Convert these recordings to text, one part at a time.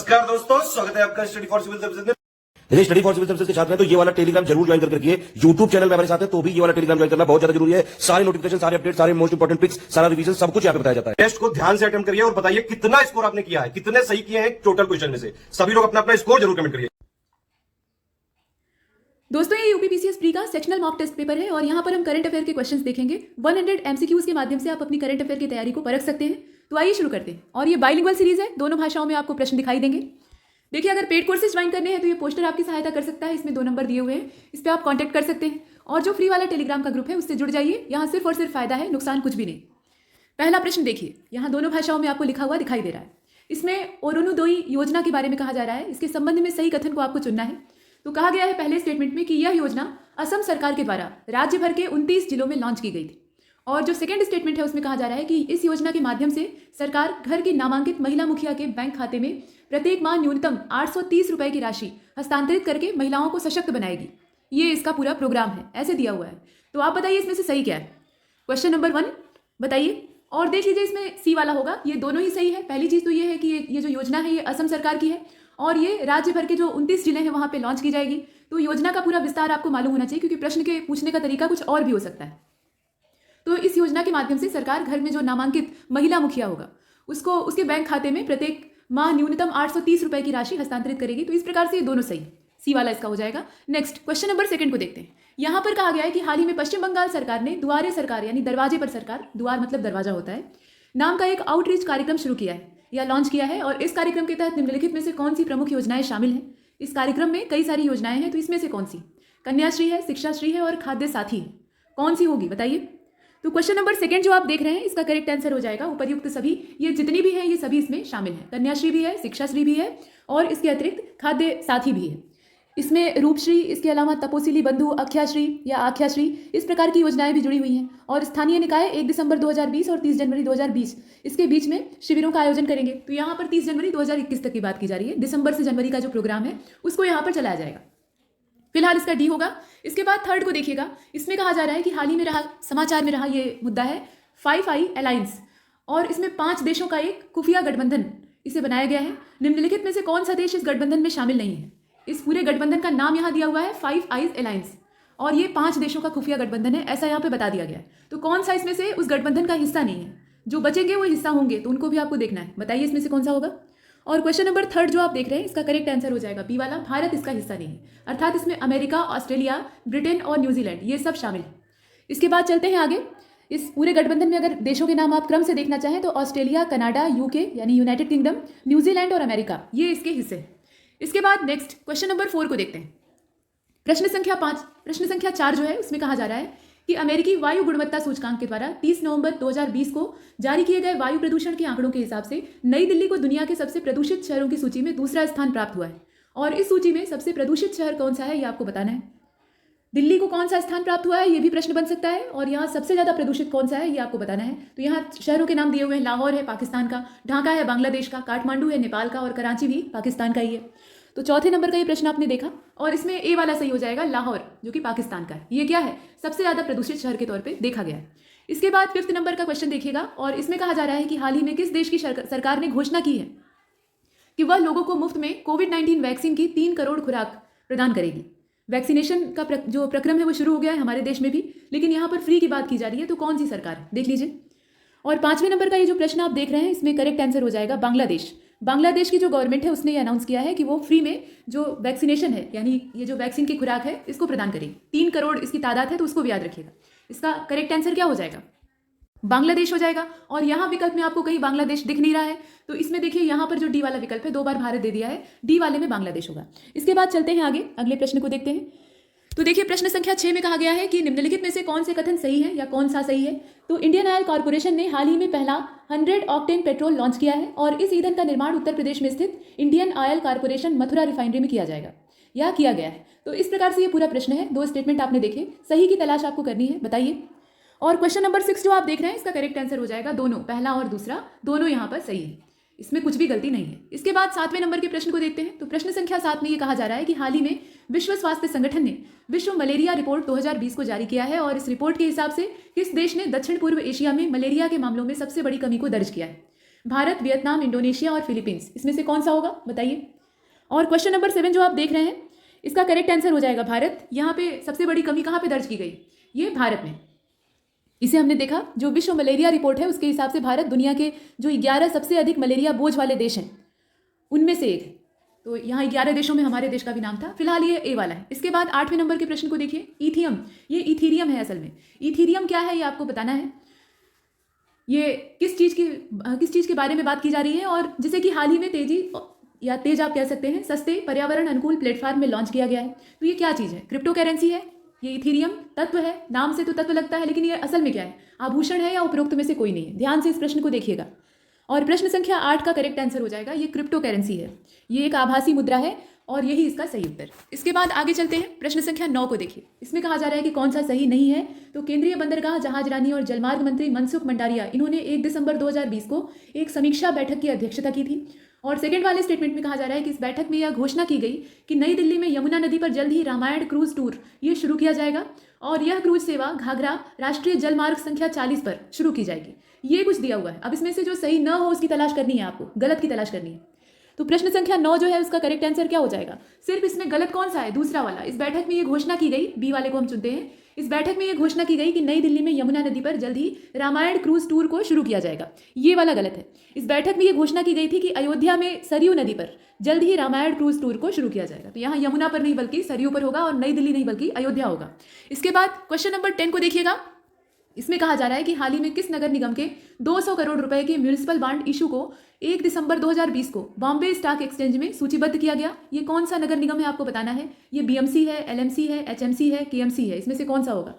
नमस्कार दोस्तों, स्वागत है आपका स्टडी फॉर सिविल सर्विसेज में। यदि स्टडी फॉर सिविल सर्विसेज के छात्र हैं तो ये वाला टेलीग्राम जरूर ज्वाइन करके रखिए। यूट्यूब चैनल में हमारे साथ है तो भी ये वाला टेलीग्राम ज्वाइन करना बहुत ज्यादा जरूरी है। सारे नोटिफिकेशन, सारे अपडेट, सारे मोस्ट इंपोर्टेंट पिक्स, सारा रिवीजन सब कुछ यहाँ पे बताया जाता है। टेस्ट को ध्यान से अटेम्प्ट करिए और बताइए कितना स्कोर आपने किया है, कितने सही किए हैं टोटल क्वेश्चन में से। सभी लोग अपना अपना स्कोर जरूर कमेंट करिए। दोस्तों, ये यूपीपीसीएस प्री का सेक्शनल मॉक टेस्ट पेपर है और यहाँ पर हम करंट अफेयर के क्वेश्चंस देखेंगे। 100 एमसीक्यूज के माध्यम से आप अपनी करंट अफेयर की तैयारी को परख सकते हैं। तो आइए शुरू करते हैं। और ये बाइलिंगुअल सीरीज है, दोनों भाषाओं में आपको प्रश्न दिखाई देंगे। देखिए, अगर पेड कोर्सेज ज्वाइन करने हैं तो ये पोस्टर आपकी सहायता कर सकता है। इसमें 2 नंबर दिए हुए हैं, इस पर आप कॉन्टैक्ट कर सकते हैं। और जो फ्री वाला टेलीग्राम का ग्रुप है उससे जुड़ जाइए, यहाँ सिर्फ और सिर्फ फायदा है, नुकसान कुछ भी नहीं। पहला प्रश्न देखिए, यहाँ दोनों भाषाओं में आपको लिखा हुआ दिखाई दे रहा है। इसमें ओरोनोदोई योजना के बारे में कहा जा रहा है। इसके संबंध में सही कथन को आपको चुनना है। तो कहा गया है पहले स्टेटमेंट में कि यह योजना असम सरकार के द्वारा राज्य भर के 29 जिलों में लॉन्च की गई थी। और जो सेकंड स्टेटमेंट है उसमें कहा जा रहा है कि इस योजना के माध्यम से सरकार घर की नामांकित महिला मुखिया के बैंक खाते में प्रत्येक माह न्यूनतम 830 रुपए की राशि हस्तांतरित करके महिलाओं को सशक्त बनाएगी। ये इसका पूरा प्रोग्राम है, ऐसे दिया हुआ है। तो आप बताइए इसमें से सही क्या है। क्वेश्चन नंबर 1 बताइए। और देख लीजिए, इसमें सी वाला होगा, ये दोनों ही सही है। पहली चीज़ तो ये है कि ये जो योजना है ये असम सरकार की है और ये राज्य भर के जो 29 जिले हैं वहाँ पे लॉन्च की जाएगी। तो योजना का पूरा विस्तार आपको मालूम होना चाहिए, क्योंकि प्रश्न के पूछने का तरीका कुछ और भी हो सकता है। तो इस योजना के माध्यम से सरकार घर में जो नामांकित महिला मुखिया होगा उसको उसके बैंक खाते में प्रत्येक माह न्यूनतम 830 रुपए की राशि हस्तांतरित करेगी। तो इस प्रकार से ये दोनों सही, सी वाला इसका हो जाएगा। नेक्स्ट क्वेश्चन नंबर 2 को देखते हैं। यहाँ पर कहा गया है कि हाल ही में पश्चिम बंगाल सरकार ने दुआरे सरकार यानी दरवाजे पर सरकार, दुआर मतलब दरवाजा होता है, नाम का एक आउटरीच कार्यक्रम शुरू किया है या लॉन्च किया है। और इस कार्यक्रम के तहत निम्नलिखित में से कौन सी प्रमुख योजनाएं शामिल हैं। इस कार्यक्रम में कई सारी योजनाएं हैं, तो इसमें से कौन सी? कन्याश्री है, शिक्षाश्री है और खाद्य साथी है। कौन सी होगी बताइए। तो क्वेश्चन नंबर 2 जो आप देख रहे हैं इसका करेक्ट आंसर हो जाएगा उपर्युक्त सभी। ये जितनी भी हैं ये सभी इसमें शामिल हैं। कन्याश्री भी है, शिक्षाश्री भी है और इसके अतिरिक्त खाद्य साथी भी है। इसमें रूपश्री, इसके अलावा तपोसिली बंधु अख्याश्री या आख्याश्री, इस प्रकार की योजनाएं भी जुड़ी हुई हैं। और स्थानीय निकाय 1 दिसंबर 2020 और 30 जनवरी 2020 इसके बीच में शिविरों का आयोजन करेंगे। तो यहाँ पर 30 जनवरी 2021 तक की बात की जा रही है। दिसंबर से जनवरी का जो प्रोग्राम है उसको यहाँ पर चलाया जाएगा। फिलहाल इसका डी होगा। इसके बाद 3 को देखिएगा। इसमें कहा जा रहा है कि हाल ही में रहा समाचार में रहा ये मुद्दा है 5 आई अलायंस, और इसमें 5 देशों का एक खुफिया गठबंधन इसे बनाया गया है। निम्नलिखित में से कौन सा देश इस गठबंधन में शामिल नहीं है। इस पूरे गठबंधन का नाम यहाँ दिया हुआ है 5 आईज अलायंस और ये 5 देशों का खुफिया गठबंधन है, ऐसा यहाँ पे बता दिया गया है। तो कौन सा इसमें से उस गठबंधन का हिस्सा नहीं है। जो बचेंगे वो हिस्सा होंगे, तो उनको भी आपको देखना है। बताइए इसमें से कौन सा होगा। और क्वेश्चन नंबर 3 जो आप देख रहे हैं इसका करेक्ट आंसर हो जाएगा बी वाला, भारत इसका हिस्सा नहीं है। अर्थात इसमें अमेरिका, ऑस्ट्रेलिया, ब्रिटेन और न्यूजीलैंड ये सब शामिल है। इसके बाद चलते हैं आगे। इस पूरे गठबंधन में अगर देशों के नाम आप क्रम से देखना चाहें तो ऑस्ट्रेलिया, कनाडा, यूके यानी यूनाइटेड किंगडम, न्यूजीलैंड और अमेरिका ये इसके हिस्से हैं। इसके बाद नेक्स्ट क्वेश्चन नंबर 4 को देखते हैं। प्रश्न संख्या 4 जो है उसमें कहा जा रहा है कि अमेरिकी वायु गुणवत्ता सूचकांक के द्वारा 30 नवंबर 2020 को जारी किए गए वायु प्रदूषण के आंकड़ों के हिसाब से नई दिल्ली को दुनिया के सबसे प्रदूषित शहरों की सूची में दूसरा स्थान प्राप्त हुआ है। और इस सूची में सबसे प्रदूषित शहर कौन सा है ये आपको बताना है। दिल्ली को कौन सा स्थान प्राप्त हुआ है ये भी प्रश्न बन सकता है, और यहाँ सबसे ज्यादा प्रदूषित कौन सा है ये आपको बताना है। तो यहाँ शहरों के नाम दिए हुए हैं। लाहौर है पाकिस्तान का, ढाका है बांग्लादेश का, काठमांडू है नेपाल का और कराची भी पाकिस्तान का ही है। तो चौथे नंबर का ये प्रश्न आपने देखा और इसमें ए वाला सही हो जाएगा, लाहौर जो कि पाकिस्तान का है। ये क्या है, सबसे ज्यादा प्रदूषित शहर के तौर पे देखा गया है। इसके बाद 5th नंबर का क्वेश्चन देखिएगा और इसमें कहा जा रहा है कि हाल ही में किस देश की सरकार ने घोषणा की है कि वह लोगों को मुफ्त में कोविड-19 वैक्सीन की 3 करोड़ खुराक प्रदान करेगी। वैक्सीनेशन का जो प्रक्रम है वो शुरू हो गया है हमारे देश में भी, लेकिन यहाँ पर फ्री की बात की जा रही है। तो कौन सी सरकार, देख लीजिए। और 5वें नंबर का ये जो प्रश्न आप देख रहे हैं इसमें करेक्ट आंसर हो जाएगा बांग्लादेश। बांग्लादेश की जो गवर्नमेंट है उसने ये अनाउंस किया है कि वो फ्री में जो वैक्सीनेशन है यानी ये जो वैक्सीन की खुराक है इसको प्रदान करेगी। 3 करोड़ इसकी तादाद है, तो उसको भी याद रखिएगा। इसका करेक्ट आंसर क्या हो जाएगा, बांग्लादेश हो जाएगा। और यहाँ विकल्प में आपको कहीं बांग्लादेश दिख नहीं रहा है, तो इसमें देखिए यहाँ पर जो डी वाला विकल्प है 2 बार भारत दे दिया है, डी वाले में बांग्लादेश होगा। इसके बाद चलते हैं आगे, अगले प्रश्न को देखते हैं। तो देखिए प्रश्न संख्या 6 में कहा गया है कि निम्नलिखित में से कौन से कथन सही है या कौन सा सही है। तो इंडियन ऑयल कॉर्पोरेशन ने हाल ही में पहला 100 ऑक्टेन पेट्रोल लॉन्च किया है और इस ईंधन का निर्माण उत्तर प्रदेश में स्थित Indian oil corporation Mathura refinery में किया जाएगा या किया गया है। तो इस प्रकार से ये पूरा प्रश्न है। 2 स्टेटमेंट आपने देखे, सही की तलाश आपको करनी है, बताइए। और क्वेश्चन नंबर 6 जो आप देख रहे हैं इसका करेक्ट आंसर हो जाएगा दोनों, पहला और दूसरा दोनों यहाँ पर सही है, इसमें कुछ भी गलती नहीं है। इसके बाद 7वें नंबर के प्रश्न को देखते हैं। तो प्रश्न संख्या 7 में ये कहा जा रहा है कि हाल ही में विश्व स्वास्थ्य संगठन ने विश्व मलेरिया रिपोर्ट 2020 को जारी किया है और इस रिपोर्ट के हिसाब से किस देश ने दक्षिण पूर्व एशिया में मलेरिया के मामलों में सबसे बड़ी कमी को दर्ज किया है। भारत, वियतनाम, इंडोनेशिया और फिलीपींस, इसमें से कौन सा होगा बताइए। और क्वेश्चन नंबर 7 जो आप देख रहे हैं, इसका करेक्ट आंसर हो जाएगा भारत। यहाँ पे सबसे बड़ी कमी कहाँ पे दर्ज की गई? ये भारत में। इसे हमने देखा, जो विश्व मलेरिया रिपोर्ट है उसके हिसाब से भारत दुनिया के जो 11 सबसे अधिक मलेरिया बोझ वाले देश हैं उनमें से एक है। तो यहाँ 11 देशों में हमारे देश का भी नाम था। फिलहाल ये ए वाला है। इसके बाद 8वें नंबर के प्रश्न को देखिए, इथियम। ये इथीरियम है असल में। इथीरियम क्या है ये आपको बताना है। ये किस चीज़ के बारे में बात की जा रही है, और जिसे कि हाल ही में तेज आप कह सकते हैं, सस्ते पर्यावरण अनुकूल प्लेटफॉर्म में लॉन्च किया गया है। तो ये क्या चीज़ है? क्रिप्टो करेंसी है। ये इथीरियम तत्व है, नाम से तो तत्व लगता है, लेकिन ये असल में क्या है? आभूषण है या उपरोक्त में से कोई नहीं है? ध्यान से इस प्रश्न को देखिएगा। और प्रश्न संख्या 8 का करेक्ट आंसर हो जाएगा, ये क्रिप्टो करेंसी है। ये एक आभासी मुद्रा है और यही इसका सही उत्तर। इसके बाद आगे चलते हैं, प्रश्न संख्या 9 को देखिए। इसमें कहा जा रहा है कि कौन सा सही नहीं है। तो केंद्रीय बंदरगाह, जहाजरानी और जलमार्ग मंत्री मनसुख मंडारिया, इन्होंने 1 दिसंबर 2020 को एक समीक्षा बैठक की अध्यक्षता की थी। और सेकंड वाले स्टेटमेंट में कहा जा रहा है कि इस बैठक में यह घोषणा की गई कि नई दिल्ली में यमुना नदी पर जल्द ही रामायण क्रूज टूर ये शुरू किया जाएगा, और यह क्रूज सेवा घाघरा राष्ट्रीय जलमार्ग संख्या 40 पर शुरू की जाएगी। ये कुछ दिया हुआ है। अब इसमें से जो सही न हो उसकी तलाश करनी है आपको, गलत की तलाश करनी है। तो प्रश्न संख्या 9 जो है उसका करेक्ट आंसर क्या हो जाएगा? सिर्फ इसमें गलत कौन सा है? दूसरा वाला। इस बैठक में ये घोषणा की गई, बी वाले को हम चुनते हैं। इस बैठक में ये घोषणा की गई कि नई दिल्ली में यमुना नदी पर जल्द ही रामायण क्रूज टूर को शुरू किया जाएगा। ये वाला गलत है। इस बैठक में ये घोषणा की गई थी कि अयोध्या में सरयू नदी पर जल्द ही रामायण क्रूज टूर को शुरू किया जाएगा। तो यहाँ यमुना पर नहीं बल्कि सरयू पर होगा, और नई दिल्ली नहीं बल्कि अयोध्या होगा। इसके बाद क्वेश्चन नंबर 10 को देखिएगा। इसमें कहा जा रहा है कि हाल ही में किस नगर निगम के 200 करोड़ रुपए के म्यूनिसिपल बॉन्ड इशू को 1 दिसंबर 2020 को बॉम्बे स्टॉक एक्सचेंज में सूचीबद्ध किया गया। ये कौन सा नगर निगम है आपको बताना है। ये बीएमसी है, एलएमसी है, एचएमसी है, केएमसी है, इसमें से कौन सा होगा?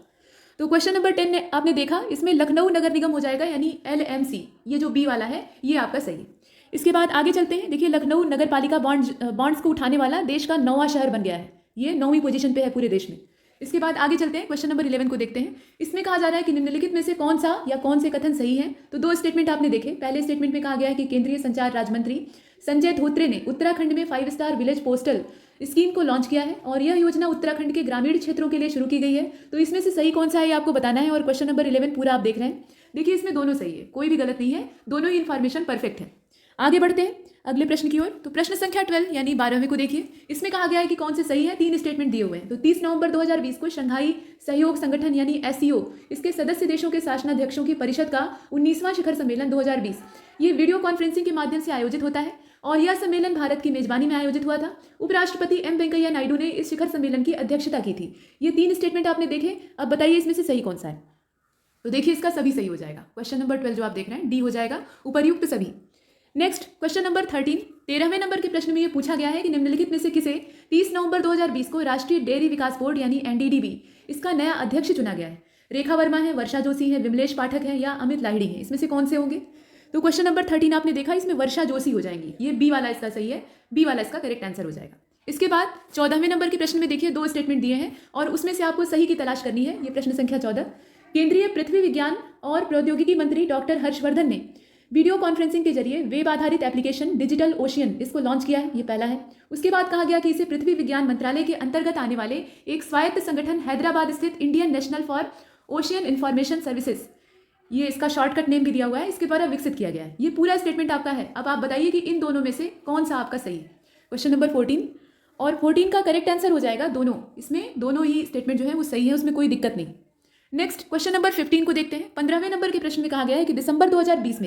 तो क्वेश्चन नंबर 10 ने आपने देखा, इसमें लखनऊ नगर निगम हो जाएगा, यानी एलएमसी। ये जो बी वाला है ये आपका सही है। इसके बाद आगे चलते हैं। देखिए, लखनऊ नगर पालिका बॉन्ड्स को उठाने वाला देश का 9वां शहर बन गया है। ये 9वीं पोजीशन पे है पूरे देश में। इसके बाद आगे चलते हैं, क्वेश्चन नंबर 11 को देखते हैं। इसमें कहा जा रहा है कि निम्नलिखित में से कौन सा या कौन से कथन सही है। तो 2 स्टेटमेंट आपने देखे। पहले स्टेटमेंट में कहा गया है कि केंद्रीय संचार राज्य मंत्री संजय धोत्रे ने उत्तराखंड में 5 स्टार विलेज पोस्टल स्कीम को लॉन्च किया है, और यह योजना उत्तराखंड के ग्रामीण क्षेत्रों के लिए शुरू की गई है। तो इसमें से सही कौन सा है ये आपको बताना है। और क्वेश्चन नंबर 11 पूरा आप देख रहे हैं। देखिए, इसमें दोनों सही है, कोई भी गलत नहीं है, दोनों ही इन्फॉर्मेशन परफेक्ट है। आगे बढ़ते हैं अगले प्रश्न की ओर। तो प्रश्न संख्या 12 यानी 12वें को देखिए। इसमें कहा गया है कि कौन से सही है। 3 स्टेटमेंट दिए हुए हैं। तो 30 नवंबर 2020 को शंघाई सहयोग संगठन यानी एससीओ, इसके सदस्य देशों के शासनाध्यक्षों की परिषद का 19वां शिखर सम्मेलन 2020 ये वीडियो कॉन्फ्रेंसिंग के माध्यम से आयोजित होता है, और यह सम्मेलन भारत की मेजबानी में आयोजित हुआ था। उपराष्ट्रपति एम वेंकैया नायडू ने इस शिखर सम्मेलन की अध्यक्षता की थी। ये 3 स्टेटमेंट आपने देखे। अब बताइए इसमें से सही कौन सा है। तो देखिए, इसका सभी सही हो जाएगा। क्वेश्चन नंबर 12 जो आप देख रहे हैं डी हो जाएगा, उपर्युक्त सभी। नेक्स्ट क्वेश्चन नंबर 13वें नंबर के प्रश्न में यह पूछा गया है कि निम्नलिखित में से किसे 30 नवंबर 2020 को राष्ट्रीय डेयरी विकास बोर्ड यानी एनडीडीबी इसका नया अध्यक्ष चुना गया है। रेखा वर्मा है, वर्षा जोशी है, विमलेश पाठक है या अमित लाहिड़ी है, इसमें से कौन से होंगे। तो क्वेश्चन नंबर 13 आपने देखा, इसमें वर्षा जोशी हो जाएंगी। ये बी वाला इसका सही है, बी वाला इसका करेक्ट आंसर हो जाएगा। इसके बाद 14वें नंबर के प्रश्न में देखिए 2 स्टेटमेंट दिए हैं, और उसमें से आपको सही की तलाश करनी है। ये प्रश्न संख्या 14। केंद्रीय पृथ्वी विज्ञान और प्रौद्योगिकी मंत्री डॉक्टर हर्षवर्धन ने वीडियो कॉन्फ्रेंसिंग के जरिए वेब आधारित एप्लीकेशन डिजिटल ओशियन इसको लॉन्च किया है। ये पहला है। उसके बाद कहा गया कि इसे पृथ्वी विज्ञान मंत्रालय के अंतर्गत आने वाले एक स्वायत्त संगठन हैदराबाद स्थित Indian national for ocean information services, ये इसका शॉर्टकट नेम भी दिया हुआ है, इसके द्वारा विकसित किया गया है। ये पूरा स्टेटमेंट आपका है। अब आप बताइए कि इन दोनों में से कौन सा आपका सही है। क्वेश्चन नंबर 14 और 14 का करेक्ट आंसर हो जाएगा दोनों। इसमें दोनों ही स्टेटमेंट जो है वो सही है, उसमें कोई दिक्कत नहीं। नेक्स्ट क्वेश्चन नंबर 15 को देखते हैं। 15वें नंबर के प्रश्न में कहा गया है कि दिसंबर 2020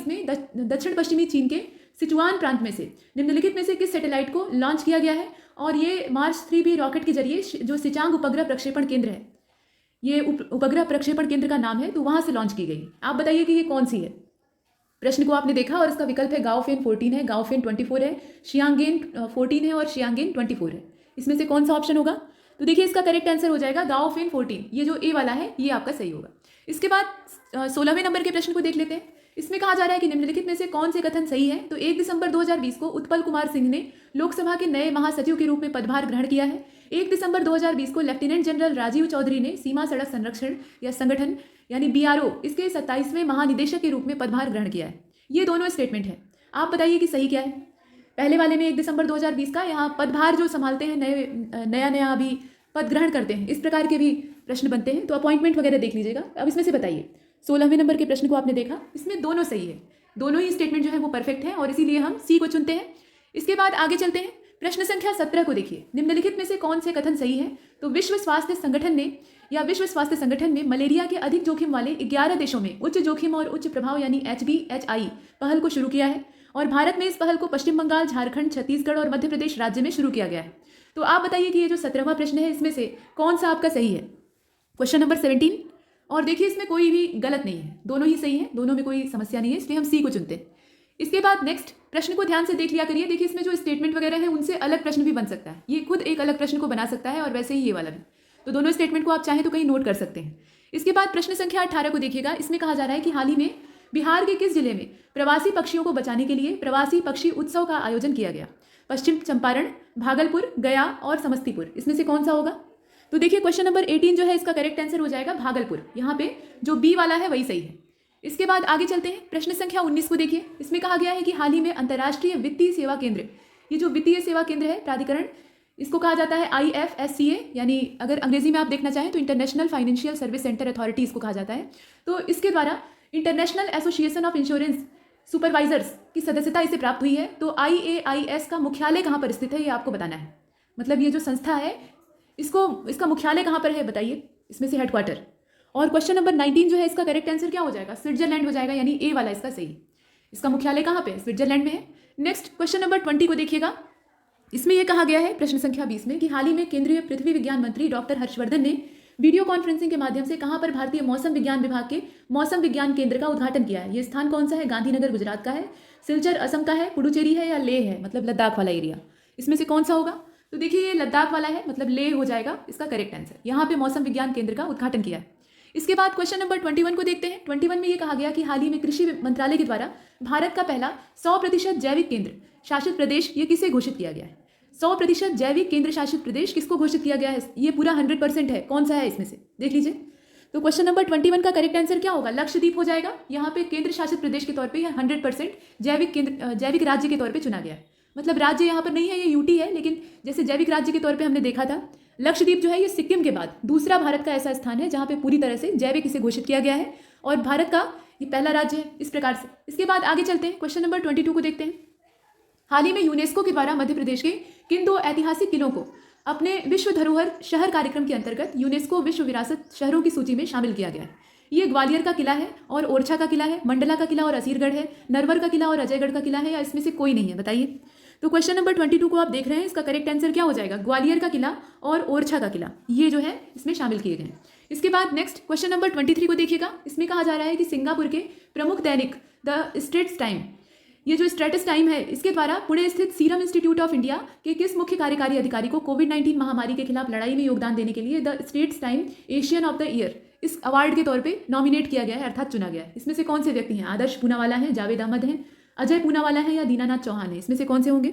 में दक्षिण पश्चिमी चीन के सिचुआन प्रांत में से निम्नलिखित में से किस सैटेलाइट को लॉन्च किया गया है। और ये मार्स 3B रॉकेट के जरिए जो सिचांग उपग्रह प्रक्षेपण केंद्र है, ये उपग्रह प्रक्षेपण केंद्र का नाम है, तो वहां से लॉन्च की गई। आप बताइए कि ये कौन सी है। प्रश्न को आपने देखा और इसका विकल्प है गाओफेन 14 है, गाओफेन 24 है, शियांगेन 14 है और शियांगेन 24 है। इसमें से कौन सा ऑप्शन होगा। तो देखिए इसका करेक्ट आंसर हो जाएगा गाओफेन 14। ये जो ए वाला है ये आपका सही होगा। इसके बाद 16वें नंबर के प्रश्न को देख लेते हैं। इसमें कहा जा रहा है कि निम्नलिखित में से कौन से कथन सही है। तो 1 दिसंबर 2020 को उत्पल कुमार सिंह ने लोकसभा के नए महासचिव के रूप में पदभार ग्रहण किया है। 1 दिसंबर 2020 को लेफ्टिनेंट जनरल राजीव चौधरी ने सीमा सड़क संरक्षण या संगठन यानी BRO इसके 27वें महानिदेशक के रूप में पदभार ग्रहण किया है। ये दोनों स्टेटमेंट है। आप बताइए कि सही क्या है। पहले वाले में 1 दिसंबर 2020 का, यहाँ पदभार जो संभालते हैं नया अभी पद ग्रहण करते हैं, इस प्रकार के भी प्रश्न बनते हैं, तो अपॉइंटमेंट वगैरह देख लीजिएगा। अब इसमें से बताइए 16वें नंबर के प्रश्न को आपने देखा, इसमें दोनों सही है। दोनों ही स्टेटमेंट जो है वो परफेक्ट है और इसीलिए हम सी को चुनते हैं। इसके बाद आगे चलते हैं। प्रश्न संख्या 17 को देखिए, निम्नलिखित में से कौन से कथन सही है? तो विश्व स्वास्थ्य संगठन ने मलेरिया के अधिक जोखिम वाले 11 देशों में उच्च जोखिम और उच्च प्रभाव यानी HBHI पहल को शुरू किया है और भारत में इस पहल को पश्चिम बंगाल, झारखंड, छत्तीसगढ़ और मध्य प्रदेश राज्य में शुरू किया गया है। तो आप बताइए कि ये जो 17वां प्रश्न है इसमें से कौन सा आपका सही है? Question number 17। और देखिए इसमें कोई भी गलत नहीं है, दोनों ही सही है, दोनों में कोई समस्या नहीं है, इसलिए हम सी को चुनते हैं। इसके बाद नेक्स्ट प्रश्न को ध्यान से देख लिया करिए। देखिए इसमें जो स्टेटमेंट वगैरह है उनसे अलग प्रश्न भी बन सकता है, ये खुद एक अलग प्रश्न को बना सकता है और वैसे ही ये वाला भी। तो दोनों स्टेटमेंट को आप चाहें तो कहीं नोट कर सकते हैं। इसके बाद प्रश्न संख्या 18 को देखिएगा। इसमें कहा जा रहा है कि हाल ही में बिहार के किस जिले में प्रवासी पक्षियों को बचाने के लिए प्रवासी पक्षी उत्सव का आयोजन किया गया? पश्चिम चंपारण, भागलपुर, गया और समस्तीपुर, इसमें से कौन सा होगा? तो देखिए क्वेश्चन नंबर 18 जो है इसका करेक्ट आंसर हो जाएगा भागलपुर। यहाँ पे जो बी वाला है वही सही है। इसके बाद आगे चलते हैं। प्रश्न संख्या 19 को देखिए। इसमें कहा गया है कि हाल ही में अंतर्राष्ट्रीय वित्तीय सेवा केंद्र, ये जो वित्तीय सेवा केंद्र है प्राधिकरण, इसको कहा जाता है IFSCA, यानी अगर अंग्रेजी में आप देखना चाहें तो international financial service centre authority इसको कहा जाता है। तो इसके द्वारा international association of insurance supervisors की सदस्यता इसे प्राप्त हुई है। तो IAIS का मुख्यालय कहाँ पर स्थित है ये आपको बताना है। मतलब ये जो संस्था है इसका मुख्यालय कहाँ पर है बताइए, इसमें से हेडक्वार्टर। और क्वेश्चन नंबर 19 जो है इसका करेक्ट आंसर क्या हो जाएगा? स्विट्जरलैंड हो जाएगा, यानी ए वाला इसका सही। इसका मुख्यालय कहाँ पे? स्विट्जरलैंड में है। नेक्स्ट क्वेश्चन नंबर 20 को देखिएगा। इसमें यह कहा गया है प्रश्न संख्या 20 में कि हाल ही में केंद्रीय पृथ्वी विज्ञान मंत्री डॉक्टर हर्षवर्धन ने वीडियो कॉन्फ्रेंसिंग के माध्यम से कहां पर भारतीय मौसम विज्ञान विभाग के मौसम विज्ञान केंद्र का उद्घाटन किया है? ये स्थान कौन सा है? गांधीनगर गुजरात का है, सिलचर असम का है, पुडुचेरी है या लेह है, मतलब लद्दाख वाला एरिया? इसमें से कौन सा होगा? तो देखिए ये लद्दाख वाला है, मतलब लेह हो जाएगा इसका करेक्ट आंसर। यहाँ पे मौसम विज्ञान केंद्र का उद्घाटन किया है। इसके बाद क्वेश्चन नंबर 21 को देखते हैं। 21 में ये कहा गया कि हाल ही में कृषि मंत्रालय के द्वारा भारत का पहला 100% जैविक केंद्र शासित प्रदेश ये किसे घोषित किया गया है? 100% जैविक केंद्र शासित प्रदेश किसको घोषित किया गया है? ये पूरा 100% है, कौन सा है इसमें से देख लीजिए। तो क्वेश्चन नंबर 21 का करेक्ट आंसर क्या होगा? लक्षद्वीप हो जाएगा। यहाँ पे केंद्र शासित प्रदेश के तौर पे 100% जैविक राज्य के तौर पे चुना गया है। मतलब राज्य यहाँ पर नहीं है, ये यूटी है, लेकिन जैसे जैविक राज्य के तौर पे हमने देखा था लक्षद्वीप जो है ये सिक्किम के बाद दूसरा भारत का ऐसा स्थान है जहाँ पे पूरी तरह से जैविक इसे घोषित किया गया है और भारत का ये पहला राज्य है इस प्रकार से। इसके बाद आगे चलते हैं, क्वेश्चन नंबर 22 को देखते हैं। हाल ही में यूनेस्को के द्वारा मध्य प्रदेश के किन 2 ऐतिहासिक किलों को अपने विश्व धरोहर शहर कार्यक्रम के अंतर्गत यूनेस्को विश्व विरासत शहरों की सूची में शामिल किया गया है? ये ग्वालियर का किला है और ओरछा का किला है, मंडला का किला और असीरगढ़ है, नरवर का किला और अजयगढ़ का किला है, या इसमें से कोई नहीं है बताइए। तो क्वेश्चन नंबर 22 को आप देख रहे हैं, इसका करेक्ट आंसर क्या हो जाएगा? ग्वालियर का किला और ओरछा का किला, ये जो है इसमें शामिल किए गए हैं। इसके बाद नेक्स्ट क्वेश्चन नंबर 23 को देखिएगा। इसमें कहा जा रहा है कि सिंगापुर के प्रमुख दैनिक द स्ट्रेट्स टाइम, ये जो स्ट्रेटस टाइम है, इसके द्वारा पुणे स्थित सीरम इंस्टीट्यूट ऑफ इंडिया के किस मुख्य कार्यकारी अधिकारी को कोविड-19 महामारी के खिलाफ लड़ाई में योगदान देने के लिए the Straits Times Asian of the year इस अवार्ड के तौर पे नॉमिनेट किया गया है, अर्थात चुना गया है? इसमें से कौन से व्यक्ति हैं? आदर्श पूनावाला है, जावेद अहमद हैं, अजय पूनावाला है या दीनानाथ चौहान है? इसमें से कौन से होंगे?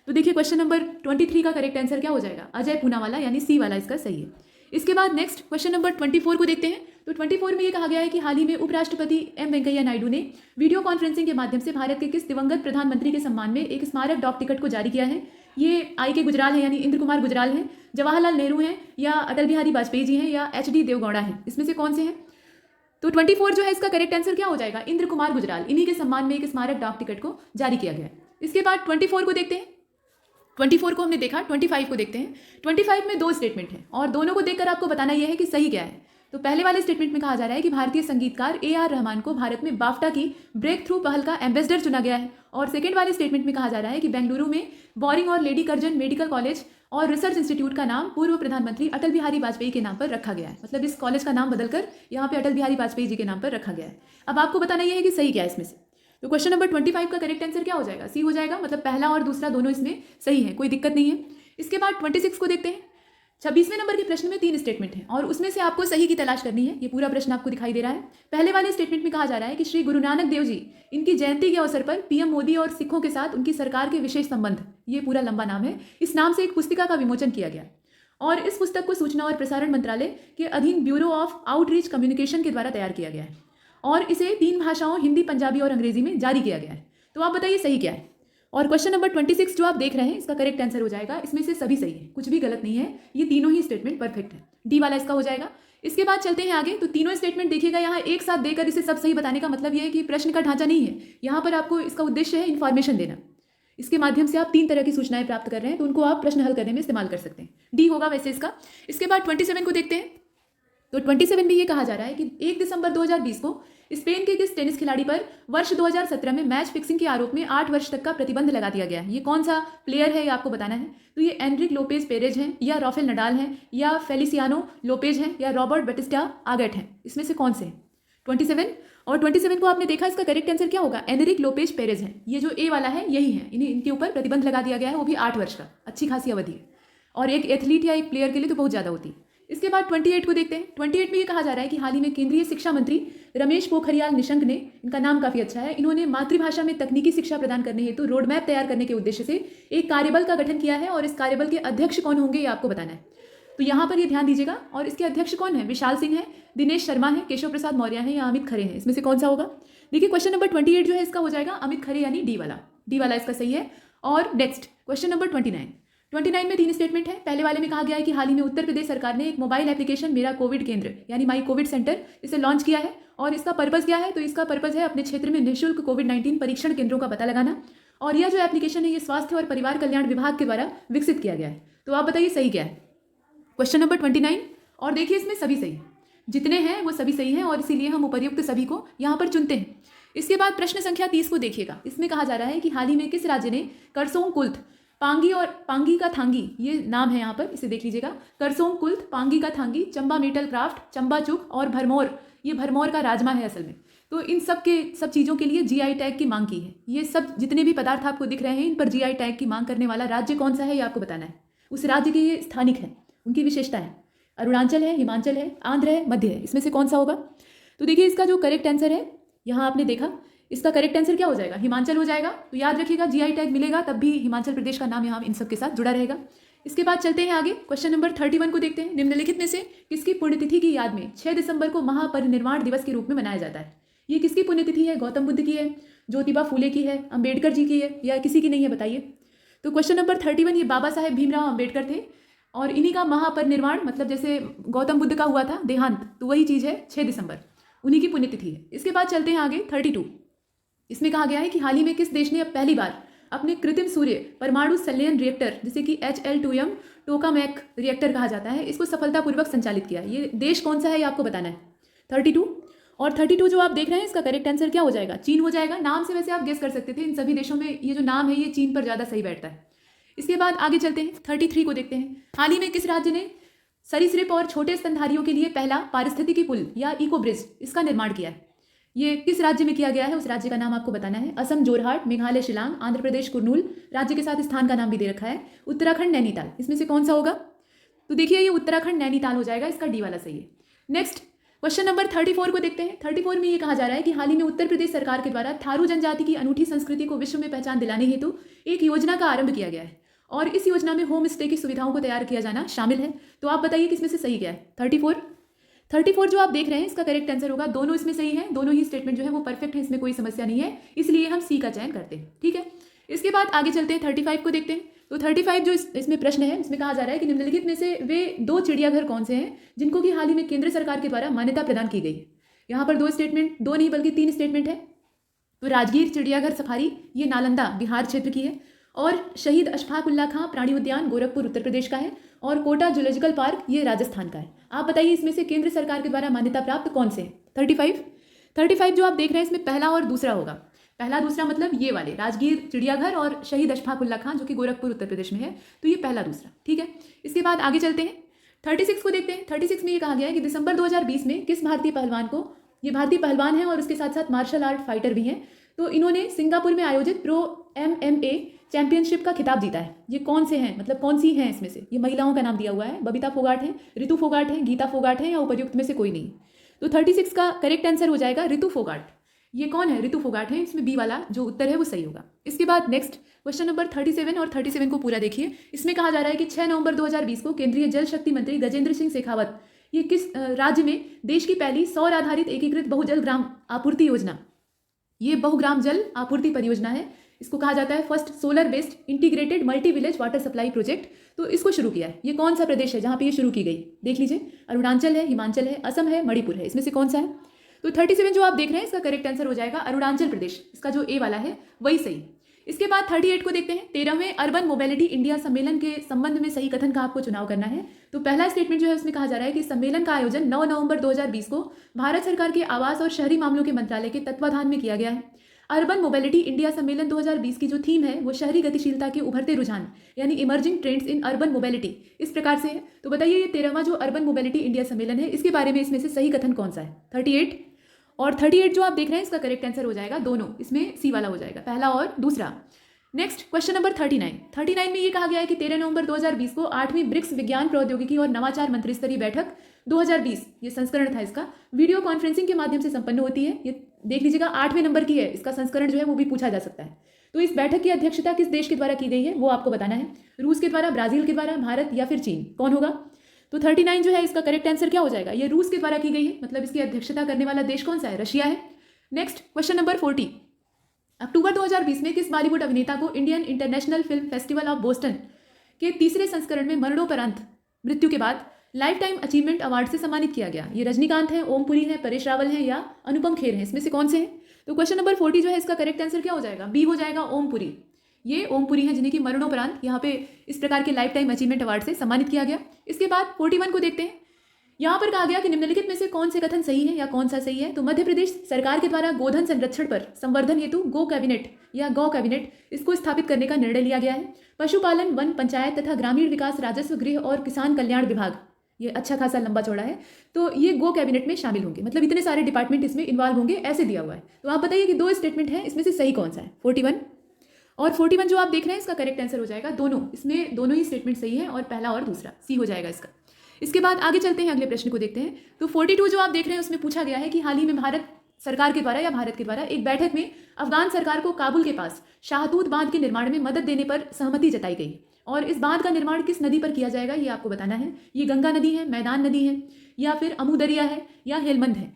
तो देखिए क्वेश्चन नंबर 23 का करेक्ट आंसर क्या हो जाएगा? अजय पूनावाला, यानी सी वाला इसका सही है। इसके बाद नेक्स्ट क्वेश्चन नंबर 24 को देखते हैं। तो 24 में ये कहा गया है कि हाल ही में उपराष्ट्रपति एम वेंकैया नायडू ने वीडियो कॉन्फ्रेंसिंग के माध्यम से भारत के किस दिवंगत प्रधानमंत्री के सम्मान में एक स्मारक डाक टिकट को जारी किया है? ये आई के गुजराल है, यानी इंद्र कुमार गुजराल हैं, जवाहरलाल नेहरू हैं, या अटल बिहारी वाजपेयी जी हैं, या HD देवगौड़ा हैं? इसमें से कौन से हैं? तो 24 जो है इसका करेक्ट आंसर क्या हो जाएगा? इंद्र कुमार गुजराल, इन्हीं के सम्मान में एक स्मारक डाक टिकट को जारी किया गया है। इसके बाद 24 को देखते हैं। 24 को हमने देखा, 25 को देखते हैं। 25 में 2 स्टेटमेंट हैं और दोनों को देखकर आपको बताना यह है कि सही क्या है। तो पहले वाले स्टेटमेंट में कहा जा रहा है कि भारतीय संगीतकार AR रहमान को भारत में बाफ्टा की ब्रेक थ्रू पहल का एम्बेसडर चुना गया है। और सेकेंड वाले स्टेटमेंट में कहा जा रहा है कि बेंगलुरु में बोरिंग और लेडी कर्जन मेडिकल कॉलेज और रिसर्च इंस्टीट्यूट का नाम पूर्व प्रधानमंत्री अटल बिहारी वाजपेयी के नाम पर रखा गया है। मतलब इस कॉलेज का नाम बदलकर यहाँ पे अटल बिहारी वाजपेयी जी के नाम पर रखा गया है। अब आपको बताना यह है कि सही क्या है इसमें से। तो क्वेश्चन नंबर 25 का करेक्ट आंसर क्या हो जाएगा? सी हो जाएगा। मतलब पहला और दूसरा दोनों इसमें सही है, कोई दिक्कत नहीं है। इसके बाद 26 को देखते हैं। 26वें नंबर के प्रश्न में 3 स्टेटमेंट हैं और उसमें से आपको सही की तलाश करनी है। ये पूरा प्रश्न आपको दिखाई दे रहा है। पहले वाले स्टेटमेंट में कहा जा रहा है कि श्री गुरु नानक देव जी इनकी जयंती के अवसर पर PM मोदी और सिखों के साथ उनकी सरकार के विशेष संबंध, ये पूरा लंबा नाम है, इस नाम से एक पुस्तिका का विमोचन किया गया और इस पुस्तक को सूचना और प्रसारण मंत्रालय के अधीन ब्यूरो ऑफ आउटरीच कम्युनिकेशन के द्वारा तैयार किया गया है और इसे 3 भाषाओं हिंदी, पंजाबी और अंग्रेजी में जारी किया गया है। तो आप बताइए सही क्या है। और क्वेश्चन नंबर 26 जो आप देख रहे हैं इसका करेक्ट आंसर हो जाएगा, इसमें से सभी सही है, कुछ भी गलत नहीं है, ये तीनों ही स्टेटमेंट परफेक्ट है। डी वाला इसका हो जाएगा। इसके बाद चलते हैं आगे। तो तीनों स्टेटमेंट देखिएगा यहाँ एक साथ देकर इसे सब सही बताने का मतलब यह है कि प्रश्न का ढांचा नहीं है, यहाँ पर आपको इसका उद्देश्य है इन्फॉर्मेशन देना। इसके माध्यम से आप 3 तरह की सूचनाएं प्राप्त कर रहे हैं, तो उनको आप प्रश्न हल करने में इस्तेमाल कर सकते हैं। डी होगा वैसे इसका। इसके बाद 27 को देखते हैं। तो 27 में ये कहा जा रहा है कि 1 दिसंबर 2020 को स्पेन के किस टेनिस खिलाड़ी पर वर्ष 2017 में मैच फिक्सिंग के आरोप में 8 वर्ष तक का प्रतिबंध लगा दिया गया है। ये कौन सा प्लेयर है ये आपको बताना है। तो ये एनरिक लोपेज पेरेज हैं, या राफेल नडाल हैं, या फेलिसियानो लोपेज हैं, या रॉबर्ट बैटिस्टा आगट हैं। इसमें से कौन से हैं? 27 और 27 को आपने देखा, इसका करेक्ट आंसर क्या होगा? एनरिक लोपेज पेरेज हैं। ये जो ए वाला है यही है, इनके ऊपर प्रतिबंध लगा दिया गया है, वो भी 8 वर्ष का। अच्छी खासी अवधि है, और एक एथलीट या एक प्लेयर के लिए तो बहुत ज़्यादा होती है। इसके बाद 28 को देखते हैं। 28 में ये कहा जा रहा है कि हाल ही में केंद्रीय शिक्षा मंत्री रमेश पोखरियाल निशंक ने, इनका नाम काफ़ी अच्छा है, इन्होंने मातृभाषा में तकनीकी शिक्षा प्रदान करने हेतु रोड मैप तैयार करने के उद्देश्य से एक कार्यबल का गठन किया है, और इस कार्यबल के अध्यक्ष कौन होंगे ये आपको बताना है। तो यहाँ पर ये ध्यान दीजिएगा, और इसके अध्यक्ष कौन है? विशाल सिंह है, दिनेश शर्मा है, केशव प्रसाद मौर्य है, या अमित खरे हैं। इसमें से कौन सा होगा? देखिए क्वेश्चन नंबर 28 जो है इसका हो जाएगा अमित खरे, यानी डी वाला इसका सही है। और नेक्स्ट क्वेश्चन नंबर 29 में 3 स्टेटमेंट है। पहले वाले में कहा गया है कि हाल ही में उत्तर प्रदेश सरकार ने एक मोबाइल एप्लीकेशन मेरा कोविड केंद्र यानी माई कोविड सेंटर इसे लॉन्च किया है, और इसका पर्पज़ क्या है? तो इसका पर्पज़ है अपने क्षेत्र में निःशुल्क कोविड-19 परीक्षण केंद्रों का पता लगाना, और यह जो एप्लीकेशन है ये स्वास्थ्य और परिवार कल्याण विभाग के द्वारा विकसित किया गया है। तो आप बताइए सही क्या है? क्वेश्चन नंबर 29, और देखिए इसमें सभी सही हैं, जितने हैं वो सभी सही हैं, और इसीलिए हम उपर्युक्त सभी को यहाँ पर चुनते हैं। इसके बाद प्रश्न संख्या 30 को देखिएगा। इसमें कहा जा रहा है कि हाल ही में किस राज्य ने करसोम कुल्थ पांगी और पांगी का थांगी, ये नाम है यहाँ पर, इसे देख लीजिएगा, करसोम कुल्थ, पांगी का थांगी, चंबा मेटल क्राफ्ट, चंबा चुक और भरमौर, ये भरमौर का राजमा है असल में। तो इन सब चीज़ों के लिए जीआई टैग की मांग की है। ये सब जितने भी पदार्थ आपको दिख रहे हैं इन पर जीआई टैग की मांग करने वाला राज्य कौन सा है ये आपको बताना है। उस राज्य के ये स्थानिक है, उनकी विशेषता है। अरुणाचल है, हिमाचल है, आंध्र है, मध्य है। इसमें से कौन सा होगा? तो देखिए इसका जो करेक्ट आंसर है, यहाँ आपने देखा, इसका करेक्ट आंसर क्या हो जाएगा? हिमाचल हो जाएगा। तो याद रखिएगा जीआई टैग मिलेगा तब भी हिमाचल प्रदेश का नाम यहाँ इन सब के साथ जुड़ा रहेगा। इसके बाद चलते हैं आगे। क्वेश्चन नंबर 31 को देखते हैं। निम्नलिखित में से किसकी पुण्यतिथि की याद में 6 दिसंबर को महापरिनिर्वाण दिवस के रूप में मनाया जाता है? ये किसकी पुण्यतिथि है? गौतम बुद्ध की है, ज्योतिबा फूले की है, अंबेडकर जी की है, या किसी की नहीं है? बताइए। तो क्वेश्चन नंबर 31, ये बाबा साहेब भीमराव अंबेडकर थे, और इन्हीं का महापरिनिर्वाण, मतलब जैसे गौतम बुद्ध का हुआ था देहांत, तो वही चीज़ है 6 दिसंबर, उन्हीं की पुण्यतिथि है। इसके बाद चलते हैं आगे 32। इसमें कहा गया है कि हाल ही में किस देश ने अब पहली बार अपने कृत्रिम सूर्य परमाणु संलयन रिएक्टर, जिसे कि HL2M टोकामैक रिएक्टर कहा जाता है, इसको सफलतापूर्वक संचालित किया। ये देश कौन सा है ये आपको बताना है। 32 और 32 जो आप देख रहे हैं इसका करेक्ट आंसर क्या हो जाएगा? चीन हो जाएगा। नाम से वैसे आप गेस कर सकते थे, इन सभी देशों में ये जो नाम है ये चीन पर ज़्यादा सही बैठता है। इसके बाद आगे चलते हैं 33 को देखते हैं। हाल ही में किस राज्य ने सरीसृप और छोटे स्तनधारियों के लिए पहला पारिस्थितिकी पुल या इको ब्रिज इसका निर्माण किया है? ये किस राज्य में किया गया है, उस राज्य का नाम आपको बताना है। असम जोरहाट, मेघालय शिलांग, आंध्र प्रदेश कुर्नूल, राज्य के साथ स्थान का नाम भी दे रखा है, उत्तराखंड नैनीताल। इसमें से कौन सा होगा? तो देखिए ये उत्तराखंड नैनीताल हो जाएगा, इसका डी वाला सही है। नेक्स्ट क्वेश्चन नंबर 34 को देखते हैं। 34 में ये कहा जा रहा है कि हाल ही में उत्तर प्रदेश सरकार के द्वारा थारू जनजाति की अनूठी संस्कृति को विश्व में पहचान दिलाने हेतु एक योजना का आरंभ किया गया है, और इस योजना में होम स्टे की सुविधाओं को तैयार किया जाना शामिल है। तो आप बताइए किसमें से सही क्या है? 34 जो आप देख रहे हैं इसका करेक्ट आंसर होगा। दोनों इसमें सही है, दोनों ही स्टेटमेंट जो है वो परफेक्ट है, इसमें कोई समस्या नहीं है, इसलिए हम सी का चयन करते हैं। ठीक है, इसके बाद आगे चलते हैं 35 को देखते हैं। तो 35 जो इसमें प्रश्न है, इसमें कहा जा रहा है कि निम्नलिखित में से वे 2 चिड़ियाघर कौन से हैं जिनको कि हाल ही में केंद्र सरकार के द्वारा मान्यता प्रदान की गई है? यहाँ पर 2 स्टेटमेंट, 2 नहीं बल्कि 3 स्टेटमेंट है। तो राजगीर चिड़ियाघर सफारी ये नालंदा बिहार क्षेत्र की है, और शहीद अशफाक उल्लाह खां प्राणी उद्यान गोरखपुर उत्तर प्रदेश का है, और कोटा जूलॉजिकल पार्क ये राजस्थान का है। आप बताइए इसमें से केंद्र सरकार के द्वारा मान्यता प्राप्त कौन से हैं? 35 जो आप देख रहे हैं इसमें पहला और दूसरा होगा। पहला दूसरा मतलब ये वाले राजगीर चिड़ियाघर और शहीद अशफाक उल्लाह खां जो कि गोरखपुर उत्तर प्रदेश में है, तो ये पहला दूसरा। ठीक है, इसके बाद आगे चलते हैं 36 को देखते हैं। 36 में ये कहा गया है कि दिसंबर 2020 में किस भारतीय पहलवान को, ये भारतीय पहलवान है और उसके साथ साथ मार्शल आर्ट फाइटर भी हैं, तो इन्होंने सिंगापुर में आयोजित प्रो MMA चैंपियनशिप का खिताब जीता है। ये कौन से हैं, मतलब कौन सी हैं इसमें से? ये महिलाओं का नाम दिया हुआ है, बबीता फोगाट है, ऋतु फोगाट है, गीता फोगाट है, या उपर्युक्त में से कोई नहीं। तो 36 का करेक्ट आंसर हो जाएगा ऋतु फोगाट। ये कौन है? ऋतु फोगाट है, इसमें बी वाला जो उत्तर है वो सही होगा। इसके बाद नेक्स्ट क्वेश्चन नंबर 37 और 37 को पूरा देखिए। इसमें कहा जा रहा है कि 6 नवंबर 2020 को केंद्रीय जल शक्ति मंत्री गजेंद्र सिंह शेखावत ये किस राज्य में देश की पहली सौर आधारित एकीकृत बहुजल ग्राम आपूर्ति योजना, ये बहुग्राम जल आपूर्ति परियोजना है, इसको कहा जाता है first solar based integrated multi village water supply project. तो इसको शुरू किया है। ये कौन सा प्रदेश है जहाँ पे ये शुरू की गई? देख लीजिए, अरुणाचल है, हिमाचल है, असम है, मणिपुर है, इसमें से कौन सा है? तो 37 जो आप देख रहे हैं इसका करेक्ट आंसर हो जाएगा अरुणाचल प्रदेश। इसका जो ए वाला है वही सही। इसके बाद 38 को देखते हैं। 13वें अर्बन मोबिलिटी इंडिया सम्मेलन के संबंध में सही कथन का आपको चुनाव करना है। तो पहला स्टेटमेंट जो है उसमें कहा जा रहा है कि सम्मेलन का आयोजन 9 नवंबर 2020 को भारत सरकार के आवास और शहरी मामलों के मंत्रालय के तत्वाधान में किया गया है। अर्बन मोबिलिटी इंडिया सम्मेलन 2020 की जो थीम है वो शहरी गतिशीलता के उभरते रुझान यानी emerging trends in urban mobility इस प्रकार से है। तो बताइए ये 13वां जो अर्बन मोबिलिटी इंडिया सम्मेलन है इसके बारे में इसमें से सही कथन कौन सा है? 38 और 38 जो आप देख रहे हैं इसका करेक्ट आंसर हो जाएगा दोनों, इसमें सी वाला हो जाएगा, पहला और दूसरा। नेक्स्ट क्वेश्चन नंबर 39 में ये कहा गया है कि 13 नवंबर 2020 को 8वीं ब्रिक्स विज्ञान प्रौद्योगिकी और नवाचार मंत्रिस्तरीय बैठक 2020 ये संस्करण था इसका, वीडियो कॉन्फ्रेंसिंग के माध्यम से संपन्न होती है। ये देख लीजिएगा 8वें नंबर की है, इसका संस्करण जो है वो भी पूछा जा सकता है। तो इस बैठक की अध्यक्षता किस देश के द्वारा की गई है वो आपको बताना है। रूस के द्वारा, ब्राजील के द्वारा, भारत या फिर चीन, कौन होगा? तो 39 जो है इसका करेक्ट आंसर क्या हो जाएगा? ये रूस के द्वारा की गई है, मतलब इसकी अध्यक्षता करने वाला देश कौन सा है? रशिया है। नेक्स्ट क्वेश्चन नंबर 40, अक्टूबर 2020 में किस बॉलीवुड अभिनेता को Indian international film festival of Boston के तीसरे संस्करण में मरणोपरांत मृत्यु के बाद लाइफ टाइम अचीवमेंट अवार्ड से सम्मानित किया गया? ये रजनीकांत है, ओम पुरी है, परेश रावल है या अनुपम खेर है, इसमें से कौन से हैं? तो क्वेश्चन नंबर 40 जो है इसका करेक्ट आंसर क्या हो जाएगा? बी हो जाएगा, ओम पुरी। ये ओम पुरी हैं जिन्हें कि मरणोपरांत यहाँ पे इस प्रकार के लाइफ टाइम अचीवमेंट अवार्ड से सम्मानित किया गया। इसके बाद 41 को देखते हैं। यहाँ पर कहा गया कि निम्नलिखित में से कौन से कथन सही है या कौन सा सही है? तो मध्य प्रदेश सरकार के द्वारा गोधन संरक्षण पर संवर्धन हेतु गो कैबिनेट या गौ कैबिनेट इसको स्थापित करने का निर्णय लिया गया है। पशुपालन, वन, पंचायत तथा ग्रामीण विकास, राजस्व, गृह और किसान कल्याण विभाग, ये अच्छा खासा लंबा चौड़ा है, तो ये गो कैबिनेट में शामिल होंगे, मतलब इतने सारे डिपार्टमेंट इसमें इन्वॉल्व होंगे, ऐसे दिया हुआ है। तो आप बताइए कि दो स्टेटमेंट है, इसमें से सही कौन सा है? 41 और 41 जो आप देख रहे हैं इसका करेक्ट आंसर हो जाएगा दोनों, इसमें दोनों ही स्टेटमेंट सही है और पहला और दूसरा सी हो जाएगा इसका। इसके बाद आगे चलते हैं, अगले प्रश्न को देखते हैं। तो 42 जो आप देख रहे हैं उसमें पूछा गया है कि हाल ही में भारत सरकार के द्वारा या भारत के द्वारा एक बैठक में अफगान सरकार को काबुल के पास शाहतूत बांध के निर्माण में मदद देने पर सहमति जताई गई और इस बांध का निर्माण किस नदी पर किया जाएगा ये आपको बताना है। ये गंगा नदी है, मैदान नदी है या फिर अमू दरिया है या हेलमंद है,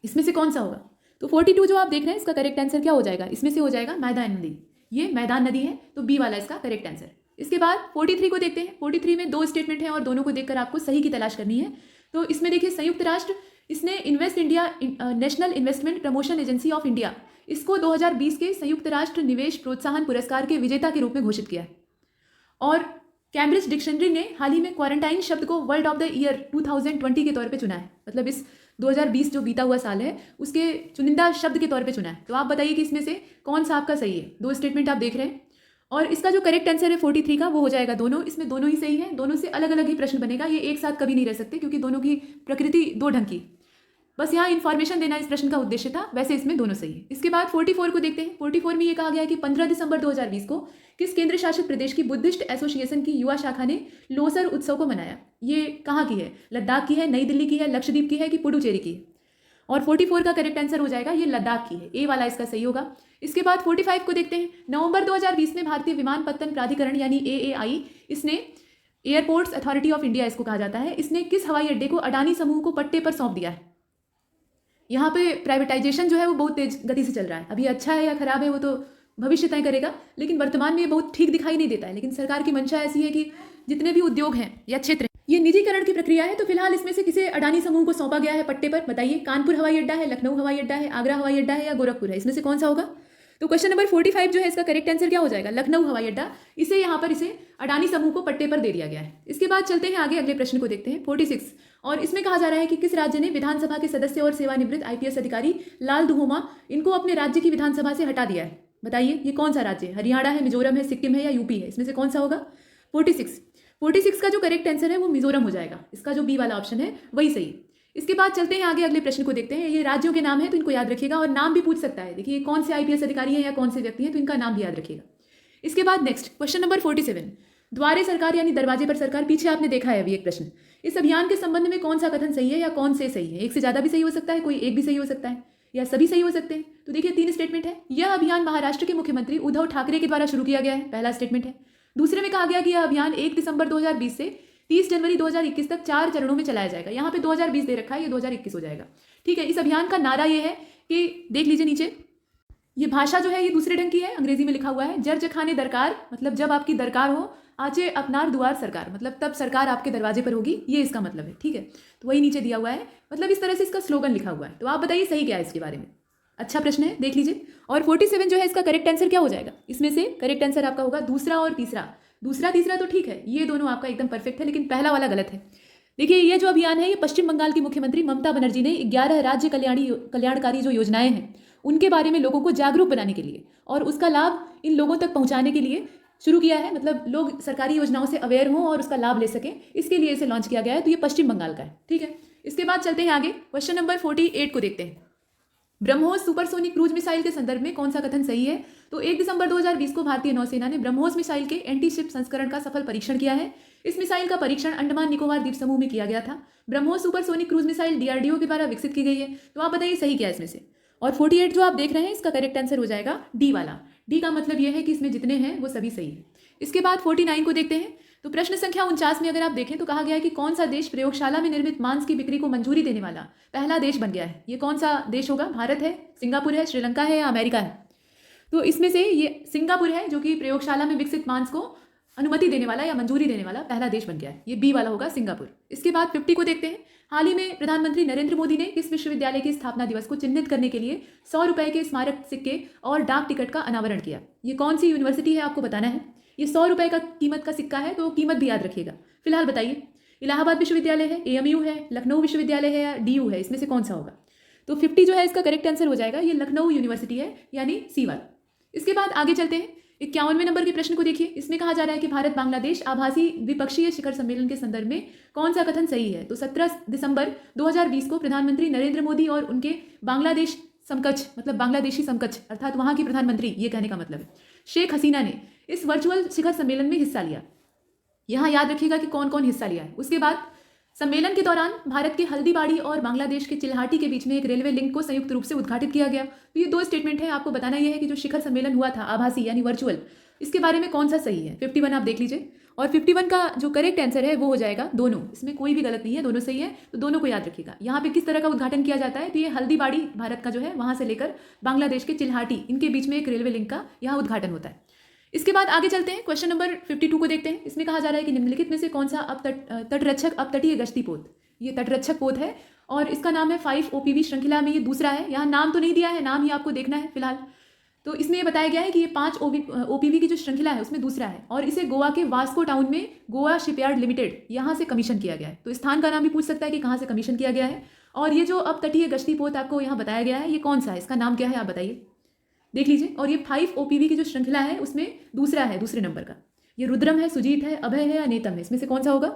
इसमें से कौन सा होगा? तो 42 जो आप देख रहे हैं इसका करेक्ट आंसर क्या हो जाएगा? इसमें से हो जाएगा मैदान नदी, ये मैदान नदी है, तो बी वाला इसका करेक्ट आंसर। इसके बाद 43 को देखते हैं। 43 में दो स्टेटमेंट हैं और दोनों को देखकर आपको सही की तलाश करनी है। तो इसमें देखिए संयुक्त राष्ट्र इसने invest India national investment promotion agency of India इसको 2020 के संयुक्त राष्ट्र निवेश प्रोत्साहन पुरस्कार के विजेता के रूप में घोषित किया है। और कैम्ब्रिज डिक्शनरी ने हाल ही में क्वारंटाइन शब्द को वर्ड ऑफ द ईयर 2020 के तौर पे चुना है, मतलब इस 2020 जो बीता हुआ साल है उसके चुनिंदा शब्द के तौर पे चुना है। तो आप बताइए कि इसमें से कौन सा आपका सही है? दो स्टेटमेंट आप देख रहे हैं और इसका जो करेक्ट आंसर है 43 का वो हो जाएगा दोनों, इसमें दोनों ही सही है, दोनों से अलग अलग ही प्रश्न बनेगा, ये एक साथ कभी नहीं रह सकते क्योंकि दोनों की प्रकृति दो ढंग की, बस यहाँ इन्फॉर्मेशन देना इस प्रश्न का उद्देश्य था, वैसे इसमें दोनों सही है। इसके बाद 44 को देखते हैं। 44 में ये कहा गया है कि 15 दिसंबर 2020 को किस केंद्र शासित प्रदेश की बुद्धिस्ट एसोसिएशन की युवा शाखा ने लोसर उत्सव को मनाया? ये कहाँ की है? लद्दाख की है, नई दिल्ली की है, लक्षद्वीप की है कि पुडुचेरी की है? और 44 का करेक्ट आंसर हो जाएगा ये लद्दाख की है, ए वाला इसका सही होगा। इसके बाद 45 को देखते हैं। नवंबर 2020 में भारतीय विमानपत्तन प्राधिकरण यानी AAI इसने एयरपोर्ट्स अथॉरिटी ऑफ इंडिया इसको कहा जाता है, इसने किस हवाई अड्डे को अडानी समूह को पट्टे पर सौंप दिया है? यहाँ पे प्राइवेटाइजेशन जो है वो बहुत तेज गति से चल रहा है, अभी अच्छा है या खराब है वो तो भविष्य तय करेगा, लेकिन वर्तमान में ये बहुत ठीक दिखाई नहीं देता है। लेकिन सरकार की मंशा ऐसी है कि जितने भी उद्योग हैं या क्षेत्र ये निजीकरण की प्रक्रिया है, तो फिलहाल इसमें से किसे अडानी समूह को सौंपा गया है पट्टे पर? बताइए, कानपुर हवाई अड्डा है, लखनऊ हवाई अड्डा है, आगरा हवाई अड्डा है या गोरखपुर है, इसमें से कौन सा होगा? तो क्वेश्चन नंबर 45 जो है इसका करेक्ट आंसर क्या हो जाएगा? लखनऊ हवाई अड्डा, इसे यहाँ पर इसे अडानी समूह को पट्टे पर दे दिया गया है। इसके बाद चलते हैं आगे, अगले प्रश्न को देखते हैं 46 और इसमें कहा जा रहा है कि किस राज्य ने विधानसभा के सदस्य और सेवानिवृत्त IPS अधिकारी लाल दुहोमा इनको अपने राज्य की विधानसभा से हटा दिया है? बताइए ये कौन सा राज्य है? हरियाणा है, मिजोरम है, सिक्किम है या यूपी है, इसमें से कौन सा होगा? 46 का जो करेक्ट आंसर है वो मिजोरम हो जाएगा, इसका जो बी वाला ऑप्शन है वही सही। इसके बाद चलते हैं आगे, अगले प्रश्न को देखते हैं। ये राज्यों के नाम है तो इनको याद रखिएगा और नाम भी पूछ सकता है, देखिए कौन से IPS अधिकारी हैं या कौन से व्यक्ति हैं, तो इनका नाम भी याद रखिएगा। इसके बाद नेक्स्ट क्वेश्चन नंबर 47, द्वारे सरकार यानी दरवाजे पर सरकार, पीछे आपने देखा है अभी एक प्रश्न, इस अभियान के संबंध में कौन सा कथन सही है या कौन से सही है? एक से ज्यादा भी सही हो सकता है, कोई एक भी सही हो सकता है या सभी सही हो सकते हैं। तो देखिए 3 स्टेटमेंट है। यह अभियान महाराष्ट्र के मुख्यमंत्री उद्धव ठाकरे के द्वारा शुरू किया गया है, पहला स्टेटमेंट है। दूसरे में कहा गया कि यह अभियान 1 दिसंबर 2020 से 30 जनवरी 2021 तक 4 चरणों में चलाया जाएगा। यहाँ पे 2020 दे रखा है, ये 2021 हो जाएगा। ठीक है, इस अभियान का नारा ये है कि देख लीजिए नीचे, ये भाषा जो है ये दूसरे ढंग की है, अंग्रेजी में लिखा हुआ है जर जखाने दरकार, मतलब जब आपकी दरकार हो, आचे अपनार दुआर सरकार, मतलब तब सरकार आपके दरवाजे पर होगी, ये इसका मतलब है। ठीक है, तो वही नीचे दिया हुआ है, मतलब इस तरह से इसका स्लोगन लिखा हुआ है। तो आप बताइए सही क्या है इसके बारे में। अच्छा प्रश्न है, देख लीजिए। और 47 जो है इसका करेक्ट आंसर क्या हो जाएगा, इसमें से करेक्ट आंसर आपका होगा दूसरा और तीसरा। दूसरा तीसरा तो ठीक है, ये दोनों आपका एकदम परफेक्ट है, लेकिन पहला वाला गलत है। देखिए ये जो अभियान है ये पश्चिम बंगाल की मुख्यमंत्री ममता बनर्जी ने 11 राज्य कल्याणकारी जो योजनाएं हैं उनके बारे में लोगों को जागरूक बनाने के लिए और उसका लाभ इन लोगों तक पहुंचाने के लिए शुरू किया है। मतलब लोग सरकारी योजनाओं से अवेयर हों और उसका लाभ ले सकें, इसके लिए इसे लॉन्च किया गया है। तो ये पश्चिम बंगाल का है। ठीक है, इसके बाद चलते हैं आगे, क्वेश्चन नंबर 48 को देखते हैं। ब्रह्मोस सुपरसोनिक क्रूज मिसाइल के संदर्भ में कौन सा कथन सही है। तो 1 दिसंबर 2020 को भारतीय नौसेना ने ब्रह्मोस मिसाइल के एंटी शिप संस्करण का सफल परीक्षण किया है। इस मिसाइल का परीक्षण अंडमान निकोबार द्वीप समूह में किया गया था। BrahMos supersonic cruise missile DRDO के द्वारा विकसित की गई है। तो आप बताइए सही क्या है इसमें से। और 48 जो आप देख रहे हैं इसका करेक्ट आंसर हो जाएगा डी वाला। डी का मतलब यह है कि इसमें जितने हैं वो सभी सही है। इसके बाद 49 को देखते हैं। तो प्रश्न संख्या 49 में अगर आप देखें तो कहा गया है कि कौन सा देश प्रयोगशाला में निर्मित मांस की बिक्री को मंजूरी देने वाला पहला देश बन गया है। ये कौन सा देश होगा, भारत है, सिंगापुर है, श्रीलंका है या अमेरिका है। तो इसमें से ये सिंगापुर है जो कि प्रयोगशाला में विकसित मांस को अनुमति देने वाला या मंजूरी देने वाला पहला देश बन गया है। ये बी वाला होगा सिंगापुर। इसके बाद 50 को देखते हैं। हाल ही में प्रधानमंत्री नरेंद्र मोदी ने किस विश्वविद्यालय के स्थापना दिवस को चिन्हित करने के लिए 100 रुपए के स्मारक सिक्के और डाक टिकट का अनावरण किया। ये कौन सी यूनिवर्सिटी है आपको बताना है। ये 100 रुपए का कीमत का सिक्का है, तो कीमत भी याद रखिएगा। फिलहाल बताइए, इलाहाबाद विश्वविद्यालय है, एएमयू है, लखनऊ विश्वविद्यालय है या डीयू है, इसमें से कौन सा होगा। तो 50 जो है इसका करेक्ट आंसर हो जाएगा, ये लखनऊ यूनिवर्सिटी है, यानी सी वाला। इसके बाद आगे चलते हैं। 51वें नंबर के प्रश्न को देखिए। इसमें कहा जा रहा है कि भारत बांग्लादेश आभासी द्विपक्षीय शिखर सम्मेलन के संदर्भ में कौन सा कथन सही है। तो 17 दिसंबर 2020 को प्रधानमंत्री नरेंद्र मोदी और उनके बांग्लादेश समकक्ष, मतलब बांग्लादेशी समकक्ष अर्थात वहां की प्रधानमंत्री, ये कहने का मतलब है, शेख हसीना ने इस वर्चुअल शिखर सम्मेलन में हिस्सा लिया। यहां याद रखिएगा कि कौन कौन हिस्सा लिया है। उसके बाद सम्मेलन के दौरान भारत के हल्दीबाड़ी और बांग्लादेश के चिल्हाटी के बीच में एक रेलवे लिंक को संयुक्त रूप से उद्घाटित किया गया। तो ये 2 स्टेटमेंट है। आपको बताना यह है कि जो शिखर सम्मेलन हुआ था आभासी यानी वर्चुअल, इसके बारे में कौन सा सही है। 51 आप देख लीजिए। और 51 का जो करेक्ट आंसर है वो हो जाएगा दोनों, इसमें कोई भी गलत नहीं है, दोनों सही है। तो दोनों को याद रखिएगा। यहाँ पे किस तरह का उद्घाटन किया जाता है, तो ये हल्दीबाड़ी भारत का जो है वहां से लेकर बांग्लादेश के चिल्हाटी, इनके बीच में एक रेलवे लिंक का यहाँ उद्घाटन होता है। इसके बाद आगे चलते हैं, क्वेश्चन नंबर 52 को देखते हैं। इसमें कहा जा रहा है कि निम्नलिखित में से कौन सा तटरक्षक अपतटीय गश्ती पोत, ये तटरक्षक पोत है और इसका नाम है 5 OPV श्रृंखला में ये दूसरा है। यहाँ नाम तो नहीं दिया है, नाम ही आपको देखना है फिलहाल। तो इसमें ये बताया गया है कि ये 5 OPV की जो श्रृंखला है उसमें दूसरा है और इसे गोवा के वास्को टाउन में गोवा शिपयार्ड लिमिटेड यहाँ से कमीशन किया गया है। तो स्थान का नाम भी पूछ सकता है कि कहाँ से कमीशन किया गया है। और ये जो अपतटीय गश्ती पोत आपको यहाँ बताया गया है ये कौन सा है, इसका नाम क्या है आप बताइए, देख लीजिए। और ये 5 OPV की जो श्रृंखला है उसमें दूसरा है, दूसरे नंबर का। ये रुद्रम है, सुजीत है, अभय है या नेतम है, इसमें से कौन सा होगा।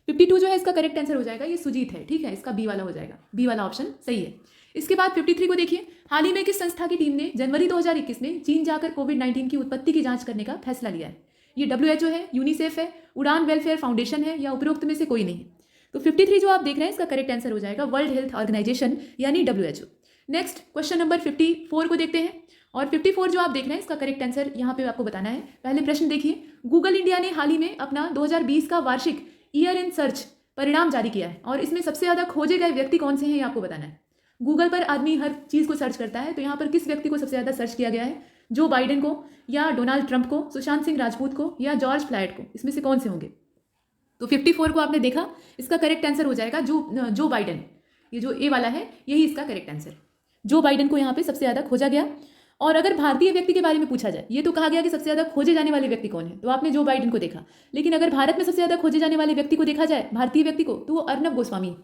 52 जो है इसका करेक्ट आंसर हो जाएगा, ये सुजीत है। ठीक है, इसका बी वाला हो जाएगा, बी वाला ऑप्शन सही है। इसके बाद 53 को देखिए। हाल ही में किस संस्था की टीम ने जनवरी 2021 में चीन जाकर कोविड-19 की उत्पत्ति की जांच करने का फैसला लिया है। ये WHO है, यूनिसेफ है, उड़ान वेलफेयर फाउंडेशन है या उपरोक्त में से कोई नहीं। तो 53 जो आप देख रहे हैं इसका करेक्ट आंसर हो जाएगा वर्ल्ड हेल्थ ऑर्गेनाइजेशन यानी WHO। नेक्स्ट क्वेश्चन नंबर 54 को देखते हैं। और 54 जो आप देख रहे हैं इसका करेक्ट आंसर यहाँ पे आपको बताना है। पहले प्रश्न देखिए। गूगल इंडिया ने हाल ही में अपना 2020 का वार्षिक ईयर इन सर्च परिणाम जारी किया है और इसमें सबसे ज्यादा खोजे गए व्यक्ति कौन से हैं ये आपको बताना है। गूगल पर आदमी हर चीज को सर्च करता है, तो यहाँ पर किस व्यक्ति को सबसे ज्यादा सर्च किया गया है, जो बाइडेन को या डोनाल्ड ट्रंप को, सुशांत सिंह राजपूत को या जॉर्ज फ्लॉयड को, इसमें से कौन से होंगे। तो 54 को आपने देखा, इसका करेक्ट आंसर हो जाएगा जो बाइडेन, ये जो ए वाला है यही इसका करेक्ट आंसर। जो बाइडेन को यहाँ पे सबसे ज्यादा खोजा गया। और अगर भारतीय व्यक्ति के बारे में पूछा जाए, ये तो कहा गया कि सबसे ज्यादा खोजे जाने वाले व्यक्ति कौन है, तो आपने जो बाइडेन को देखा। लेकिन अगर भारत में सबसे ज्यादा खोजे जाने वाले व्यक्ति को देखा जाए, भारतीय व्यक्ति को, तो वो अर्नब गोस्वामी।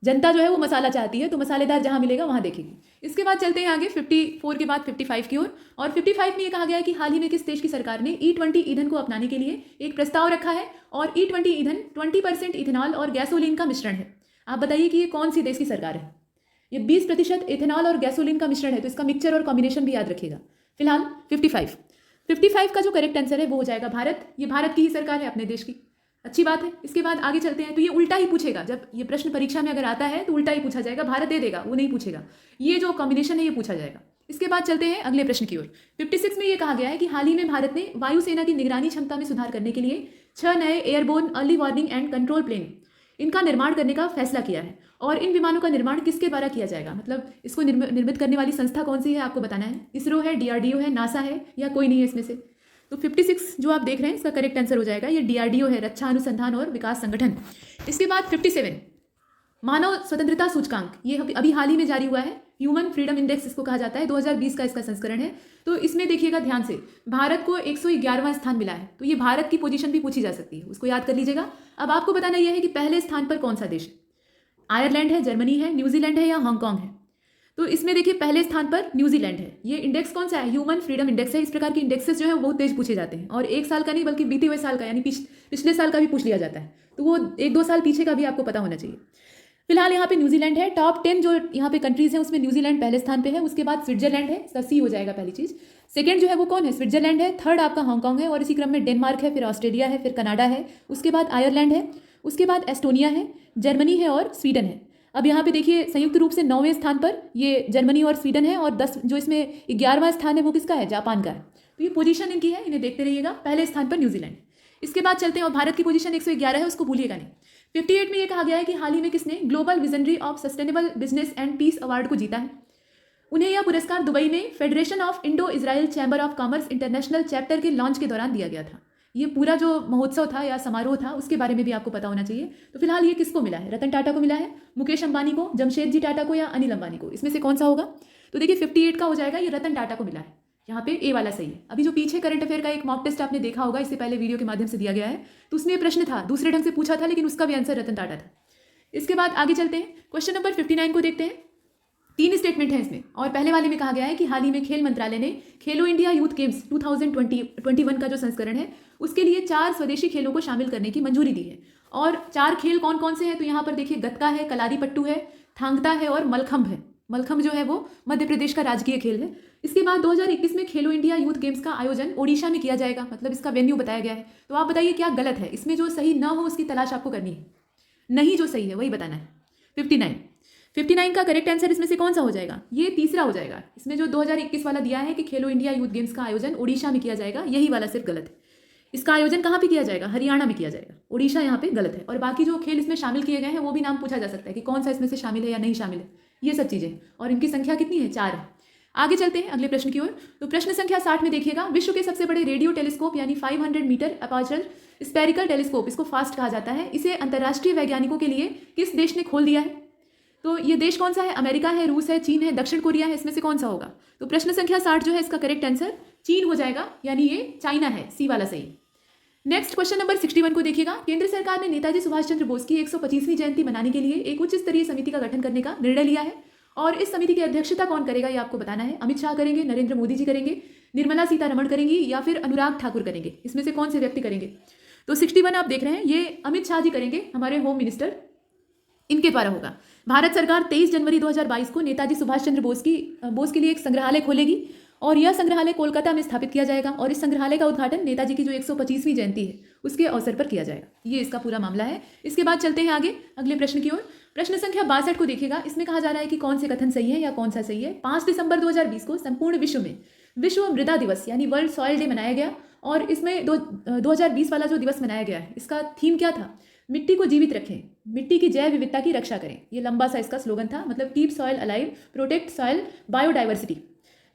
जनता जो है वो मसाला चाहती है, तो मसालेदार जहां मिलेगा वहां देखेगी। इसके बाद चलते हैं आगे 54 के बाद 55 की ओर। और 55 में ये कहा गया है कि हाल ही में किस देश की सरकार ने E20 ईंधन को अपनाने के लिए एक प्रस्ताव रखा है और E20 ईंधन 20% इथेनॉल और गैसोलीन का मिश्रण है। आप बताइए कि ये कौन सी देश की सरकार है। ये 20% इथेनॉल और गैसोलीन का मिश्रण है, तो इसका मिक्सचर और कॉम्बिनेशन भी याद रखिएगा। फिलहाल 55 का जो करेक्ट आंसर है वो हो जाएगा भारत। ये भारत की ही सरकार है, अपने देश की। अच्छी बात है। इसके बाद आगे चलते हैं। तो ये उल्टा ही पूछेगा, जब ये प्रश्न परीक्षा में अगर आता है तो उल्टा ही पूछा जाएगा, भारत दे देगा, वो नहीं पूछेगा। ये जो कॉम्बिनेशन है ये पूछा जाएगा। इसके बाद चलते हैं अगले प्रश्न की ओर। 56 में ये कहा गया है कि हाल ही में भारत ने वायुसेना की निगरानी क्षमता में सुधार करने के लिए 6 नए airborne early warning and control plane इनका निर्माण करने का फैसला किया है। और इन विमानों का निर्माण किसके द्वारा किया जाएगा, मतलब इसको निर्मित करने वाली संस्था कौन सी है आपको बताना है। इसरो है, DRDO है, नासा है, या कोई नहीं है इसमें से। तो 56 जो आप देख रहे हैं इसका करेक्ट आंसर हो जाएगा ये DRDO है, रक्षा अनुसंधान और विकास संगठन। इसके बाद 57 मानव स्वतंत्रता सूचकांक, ये अभी हाल ही में जारी हुआ है, ह्यूमन फ्रीडम इंडेक्स इसको कहा जाता है, 2020 का इसका संस्करण है। तो इसमें देखिएगा ध्यान से, भारत को 111वां स्थान मिला है। तो ये भारत की पोजीशन भी पूछी जा सकती है, उसको याद कर लीजिएगा। अब आपको बताना यह है कि पहले स्थान पर कौन सा देश है, आयरलैंड है, जर्मनी है, न्यूजीलैंड है या हांगकांग है। तो इसमें देखिए पहले स्थान पर न्यूजीलैंड है। ये इंडेक्स कौन सा है, ह्यूमन फ्रीडम इंडेक्स है। इस प्रकार के इंडेक्सेस जो है वो बहुत तेज पूछे जाते हैं, और एक साल का नहीं बल्कि बीते हुए साल का, यानी पिछले साल का भी पूछ लिया जाता है। तो वो 1-2 साल पीछे का भी आपको पता होना चाहिए। फिलहाल यहाँ पे न्यूजीलैंड है। टॉप 10 जो यहाँ पे कंट्रीज हैं उसमें न्यूजीलैंड पहले स्थान पे है। उसके बाद स्विट्जरलैंड है, इसका सी हो जाएगा पहली चीज। सेकंड जो है वो कौन है, स्विट्जरलैंड है। थर्ड आपका हांगकांग है, और इसी क्रम में डेनमार्क है, फिर ऑस्ट्रेलिया है, फिर कनाडा है, उसके बाद आयरलैंड है, उसके बाद एस्टोनिया है, जर्मनी है और स्वीडन है। अब यहाँ पे देखिए संयुक्त रूप से 9वें स्थान पर ये जर्मनी और स्वीडन है, और 10 जो इसमें 11वां स्थान है वो किसका है, जापान का है। तो ये पोजीशन इनकी है, इन्हें देखते रहिएगा। पहले स्थान पर न्यूजीलैंड। इसके बाद चलते हैं, और भारत की पोजीशन 111 है, उसको भूलिएगा नहीं। 58 में ये कहा गया है कि हाल ही में किसने global visionary of sustainable business and peace award को जीता है। उन्हें यह पुरस्कार दुबई में federation of Indo Israel chamber of commerce international chapter के लॉन्च के दौरान दिया गया था। ये पूरा जो महोत्सव था या समारोह था उसके बारे में भी आपको पता होना चाहिए। तो फिलहाल ये किसको मिला है, रतन टाटा को मिला है, मुकेश अंबानी को, जमशेदजी टाटा को, या अनिल अंबानी को, इसमें से कौन सा होगा। तो देखिए 58 का हो जाएगा, ये रतन टाटा को मिला है। यहाँ पे ए वाला सही है। अभी जो पीछे करंट अफेयर का एक मॉक टेस्ट आपने देखा होगा, इससे पहले वीडियो के माध्यम से दिया गया है, तो उसमें ये प्रश्न था, दूसरे ढंग से पूछा था, लेकिन उसका भी आंसर रतन टाटा था। इसके बाद आगे चलते हैं, क्वेश्चन नंबर 59 को देखते हैं। 3 स्टेटमेंट है इसमें, और पहले वाले में कहा गया है कि हाल ही में खेल मंत्रालय ने खेलो इंडिया यूथ गेम्स 2021 का जो संस्करण है उसके लिए 4 स्वदेशी खेलों को शामिल करने की मंजूरी दी है। और 4 खेल कौन कौन से हैं, तो यहाँ पर देखिए गतका है, कलारी पट्टू है, थांगता है और मलखम्ब है। मलखम्ब जो है वो मध्य प्रदेश का राजकीय खेल है। इसके बाद 2021 में खेलो इंडिया यूथ गेम्स का आयोजन ओडिशा में किया जाएगा, मतलब इसका वेन्यू बताया गया है। तो आप बताइए क्या गलत है, इसमें जो सही ना हो उसकी तलाश आपको करनी है, नहीं जो सही है वही बताना है। 59 का करेक्ट आंसर इसमें से कौन सा हो जाएगा, ये तीसरा हो जाएगा। इसमें जो 2021 वाला दिया है कि खेलो इंडिया यूथ गेम्स का आयोजन ओडिशा में किया जाएगा, यही वाला सिर्फ गलत है। इसका आयोजन कहाँ पे किया जाएगा, हरियाणा में किया जाएगा, ओडिशा यहाँ पे गलत है। और बाकी जो खेल इसमें शामिल किए गए हैं वो भी नाम पूछा जा सकता है कि कौन सा इसमें से शामिल है या नहीं शामिल है, ये सब चीजें। और इनकी संख्या कितनी है, 4 है। आगे चलते हैं अगले प्रश्न की ओर। तो प्रश्न संख्या 60 में देखिएगा, विश्व के सबसे बड़े रेडियो टेलीस्कोप यानी 500 मीटर अपर्चर स्पेरिकल टेलीस्कोप, इसको फास्ट कहा जाता है, इसे अंतर्राष्ट्रीय वैज्ञानिकों के लिए किस देश ने खोल दिया है। तो ये देश कौन सा है, अमेरिका है, रूस है, चीन है, दक्षिण कोरिया है, इसमें से कौन सा होगा। तो प्रश्न संख्या 60 जो है इसका करेक्ट आंसर चीन हो जाएगा, यानी ये चाइना है, सी वाला सही। नेक्स्ट क्वेश्चन नंबर 61 को देखिएगा। केंद्र सरकार ने नेताजी सुभाष चंद्र बोस की 125वीं जयंती मनाने के लिए एक उच्च स्तरीय समिति का गठन करने का निर्णय लिया है, और इस समिति की अध्यक्षता कौन करेगा ये आपको बताना है। अमित शाह करेंगे, नरेंद्र मोदी जी करेंगे, निर्मला सीतारमण करेंगी, या फिर अनुराग ठाकुर करेंगे, इसमें से कौन से व्यक्ति करेंगे। तो 61 आप देख रहे हैं, ये अमित शाह जी करेंगे, हमारे होम मिनिस्टर, इनके द्वारा होगा। भारत सरकार 23 जनवरी 2022 को नेताजी सुभाष चंद्र बोस के लिए एक संग्रहालय खोलेगी, और यह संग्रहालय कोलकाता में स्थापित किया जाएगा, और इस संग्रहालय का उद्घाटन नेताजी की जो 125वीं जयंती है उसके अवसर पर किया जाएगा। ये इसका पूरा मामला है। इसके बाद चलते हैं आगे अगले प्रश्न की ओर। प्रश्न संख्या 62 को देखिएगा। इसमें कहा जा रहा है कि कौन से कथन सही है या कौन सा सही है। 5 दिसंबर 2020 को संपूर्ण विश्व में विश्व मृदा दिवस यानी वर्ल्ड सॉइल डे मनाया गया, और इसमें 2020 वाला जो दिवस मनाया गया है इसका थीम क्या था, मिट्टी को जीवित रखें, मिट्टी की जैव विविधता की रक्षा करें। ये लंबा सा इसका स्लोगन था, मतलब keep soil alive, protect soil biodiversity.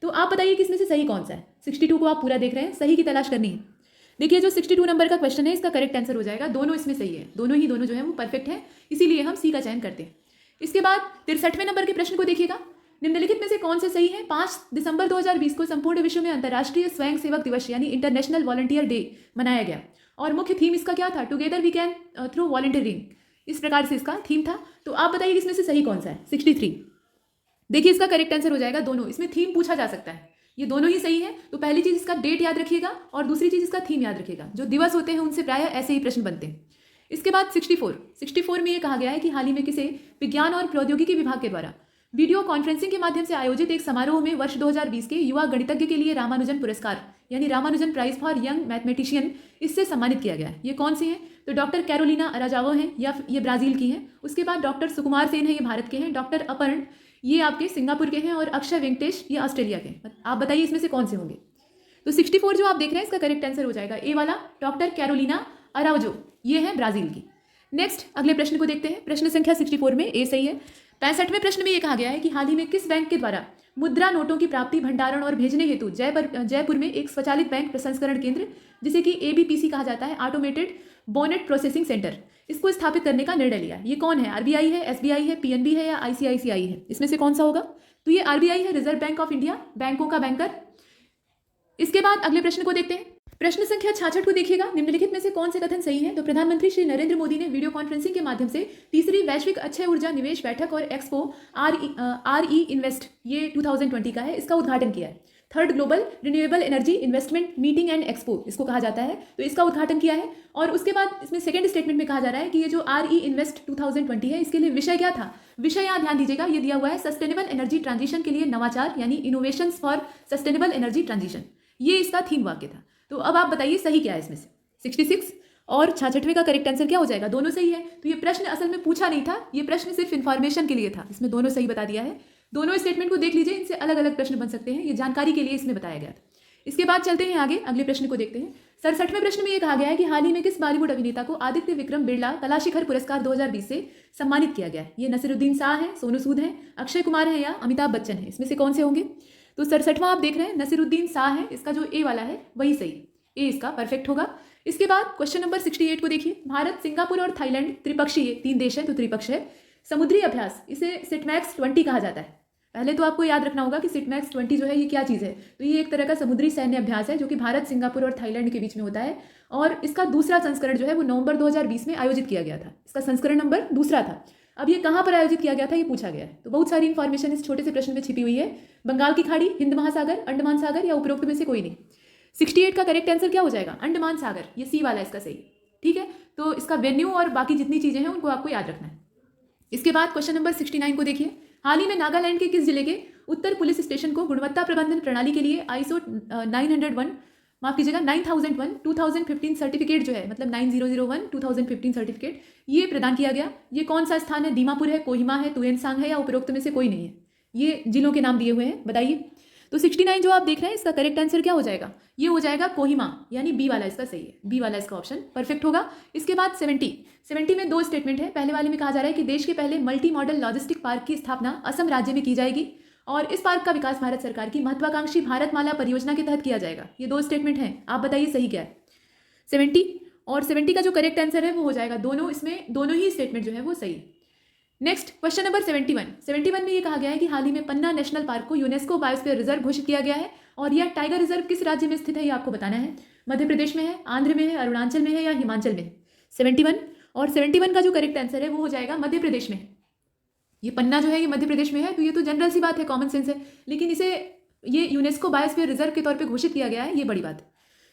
तो आप बताइए कि इसमें से सही कौन सा है। 62 को आप पूरा देख रहे हैं, सही की तलाश करनी है। देखिए जो 62 नंबर का क्वेश्चन है इसका करेक्ट आंसर हो जाएगा, दोनों इसमें सही है, दोनों जो है वो परफेक्ट है, इसीलिए हम सी का चयन करते हैं। इसके बाद 63वें नंबर के प्रश्न को देखिएगा। निम्नलिखित में से कौन से सही है। 5 दिसंबर 2020 को संपूर्ण विश्व में अंतर्राष्ट्रीय स्वयं सेवक दिवस यानी इंटरनेशनल वॉलंटियर डे मनाया गया, और मुख्य थीम इसका क्या था, together we can through volunteering, इस प्रकार से इसका थीम था। तो आप बताइए इसमें से सही कौन सा है। 63 देखिए इसका करेक्ट आंसर हो जाएगा दोनों, इसमें थीम पूछा जा सकता है, ये दोनों ही सही है। तो पहली चीज इसका डेट याद रखिएगा, और दूसरी चीज इसका थीम याद रखिएगा। जो दिवस होते हैं उनसे प्रायः ऐसे ही प्रश्न बनते हैं। इसके बाद 64 में ये कहा गया है कि हाल ही में किसे विज्ञान और प्रौद्योगिकी विभाग के द्वारा वीडियो कॉन्फ्रेंसिंग के माध्यम से आयोजित एक समारोह में वर्ष 2020 के युवा गणितज्ञ के लिए रामानुजन पुरस्कार यानी Ramanujan prize for young mathematician इससे सम्मानित किया गया है। ये कौन सी हैं, तो डॉक्टर कैरोलिना अराजावो हैं, या ये ब्राजील की हैं। उसके बाद डॉक्टर सुकुमार सेन है, ये भारत के हैं। डॉक्टर अपर्ण ये आपके सिंगापुर के हैं, और अक्षय वेंकटेश ये ऑस्ट्रेलिया के हैं। आप बताइए इसमें से कौन से होंगे। तो 64 जो आप देख रहे हैं इसका करेक्ट आंसर हो जाएगा ए वाला, डॉक्टर कैरोलिना अराउजो, ये है ब्राजील की। नेक्स्ट अगले प्रश्न को देखते हैं। प्रश्न संख्या 64 में ए सही है। 65वें प्रश्न में ये कहा गया है कि हाल ही में किस बैंक के द्वारा मुद्रा नोटों की प्राप्ति, भंडारण और भेजने हेतु जयपुर में एक स्वचालित बैंक प्रसंस्करण केंद्र, जिसे कि ABPC कहा जाता है, ऑटोमेटेड बोनेट प्रोसेसिंग सेंटर, इसको स्थापित करने का निर्णय लिया। ये कौन है? RBI है, SBI है, PNB है या ICICI है? इसमें से कौन सा होगा? तो ये RBI है, रिजर्व बैंक ऑफ इंडिया, बैंकों का बैंकर। इसके बाद अगले प्रश्न को देखते हैं। प्रश्न संख्या 66 को देखिएगा। निम्नलिखित में से कौन से कथन सही है? तो प्रधानमंत्री श्री नरेंद्र मोदी ने वीडियो कॉन्फ्रेंसिंग के माध्यम से तीसरी वैश्विक अक्षय ऊर्जा निवेश बैठक और एक्सपो RE इन्वेस्ट, ये 2020 का है, इसका उद्घाटन किया है। Third global renewable energy investment meeting and expo इसको कहा जाता है, तो इसका उद्घाटन किया है। और उसके बाद इसमें सेकंड स्टेटमेंट में कहा जा रहा है कि ये जो RE इन्वेस्ट 2020 है, इसके लिए विषय क्या था? विषय यहाँ ध्यान दीजिएगा, ये दिया हुआ है सस्टेनेबल एनर्जी ट्रांजिशन के लिए नवाचार, यानी innovations for sustainable energy transition, ये इसका थीम वाक्य था। तो अब आप बताइए सही क्या है इसमें से? 66 और 66वें का करेक्ट आंसर क्या हो जाएगा? दोनों सही है। तो ये प्रश्न असल में पूछा नहीं था, ये प्रश्न सिर्फ इन्फॉर्मेशन के लिए था, इसमें दोनों सही बता दिया है। दोनों स्टेटमेंट को देख लीजिए, इनसे अलग अलग प्रश्न बन सकते हैं, ये जानकारी के लिए इसमें बताया गया था। इसके बाद चलते हैं आगे, अगले प्रश्न को देखते हैं। 67वें प्रश्न में ये कहा गया है कि हाल ही में किस बॉलीवुड अभिनेता को आदित्य विक्रम बिरला कला शिखर पुरस्कार 2020 से सम्मानित किया गया है? ये नसीरुद्दीन शाह है, सोनू सूद है, अक्षय कुमार है या अमिताभ बच्चन है? इसमें से कौन से होंगे? तो 67वां आप देख रहे हैं, नसीरुद्दीन शाह है, इसका जो ए वाला है वही सही, ए इसका परफेक्ट होगा। इसके बाद क्वेश्चन नंबर 68 को देखिए। भारत, सिंगापुर और थाईलैंड त्रिपक्षीय, 3 देश है तो त्रिपक्ष है, समुद्री अभ्यास, इसे सिटमैक्स 20 कहा जाता है। पहले तो आपको याद रखना होगा कि सिटमैक्स 20 जो है ये क्या चीज़ है? तो ये एक तरह का समुद्री सैन्य अभ्यास है जो कि भारत, सिंगापुर और थाईलैंड के बीच में होता है, और इसका दूसरा संस्करण जो है वो नवंबर 2020 में आयोजित किया गया था। इसका संस्करण नंबर दूसरा था। अब ये कहाँ पर आयोजित किया गया था ये पूछा गया है, तो बहुत सारी इंफॉर्मेशन इस छोटे से प्रश्न में छिपी हुई है। बंगाल की खाड़ी, हिंद महासागर, अंडमान सागर या उपरोक्त में से कोई नहीं। 68 का करेक्ट आंसर क्या हो जाएगा? अंडमान सागर, ये सी वाला इसका सही, ठीक है। तो इसका वेन्यू और बाकी जितनी चीज़ें हैं उनको आपको याद रखना है। इसके बाद क्वेश्चन नंबर 69 को देखिए। हाल ही में नागालैंड के किस जिले के उत्तर पुलिस स्टेशन को गुणवत्ता प्रबंधन प्रणाली के लिए ISO 9001 2015 सर्टिफिकेट जो है, मतलब 9001 2015 सर्टिफिकेट, ये प्रदान किया गया? ये कौन सा स्थान है? दीमापुर है, कोहिमा है, तुएनसांग है या उपरोक्त में से कोई नहीं है? ये जिलों के नाम दिए हुए हैं, बताइए। तो 69 जो आप देख रहे हैं, इसका करेक्ट आंसर क्या हो जाएगा? ये हो जाएगा कोहिमा, यानी बी वाला इसका सही है, बी वाला इसका ऑप्शन परफेक्ट होगा। इसके बाद 70 में 2 स्टेटमेंट है। पहले वाले में कहा जा रहा है कि देश के पहले मल्टी मॉडल लॉजिस्टिक पार्क की स्थापना असम राज्य में की जाएगी और इस पार्क का विकास भारत सरकार की महत्वाकांक्षी भारतमाला परियोजना के तहत किया जाएगा। ये 2 स्टेटमेंट हैं, आप बताइए सही क्या है? 70 और 70 का जो करेक्ट आंसर है वो हो जाएगा दोनों, इसमें दोनों ही स्टेटमेंट जो है वो सही। नेक्स्ट क्वेश्चन नंबर 71 में ये कहा गया है कि हाल ही में पन्ना नेशनल पार्क को यूनेस्को बायोस्फीयर रिजर्व घोषित किया गया है, और यह टाइगर रिजर्व किस राज्य में स्थित है ये आपको बताना है। मध्य प्रदेश में है, आंध्र में है, अरुणाचल में है या हिमाचल में? 71 और 71 का जो करेक्ट आंसर है वो हो जाएगा मध्य प्रदेश में। ये पन्ना जो है ये मध्य प्रदेश में है, तो ये तो जनरल सी बात है, कॉमन सेंस है, लेकिन इसे ये यूनेस्को बायोस्फीयर रिजर्व के तौर पर घोषित किया गया है, ये बड़ी बात है।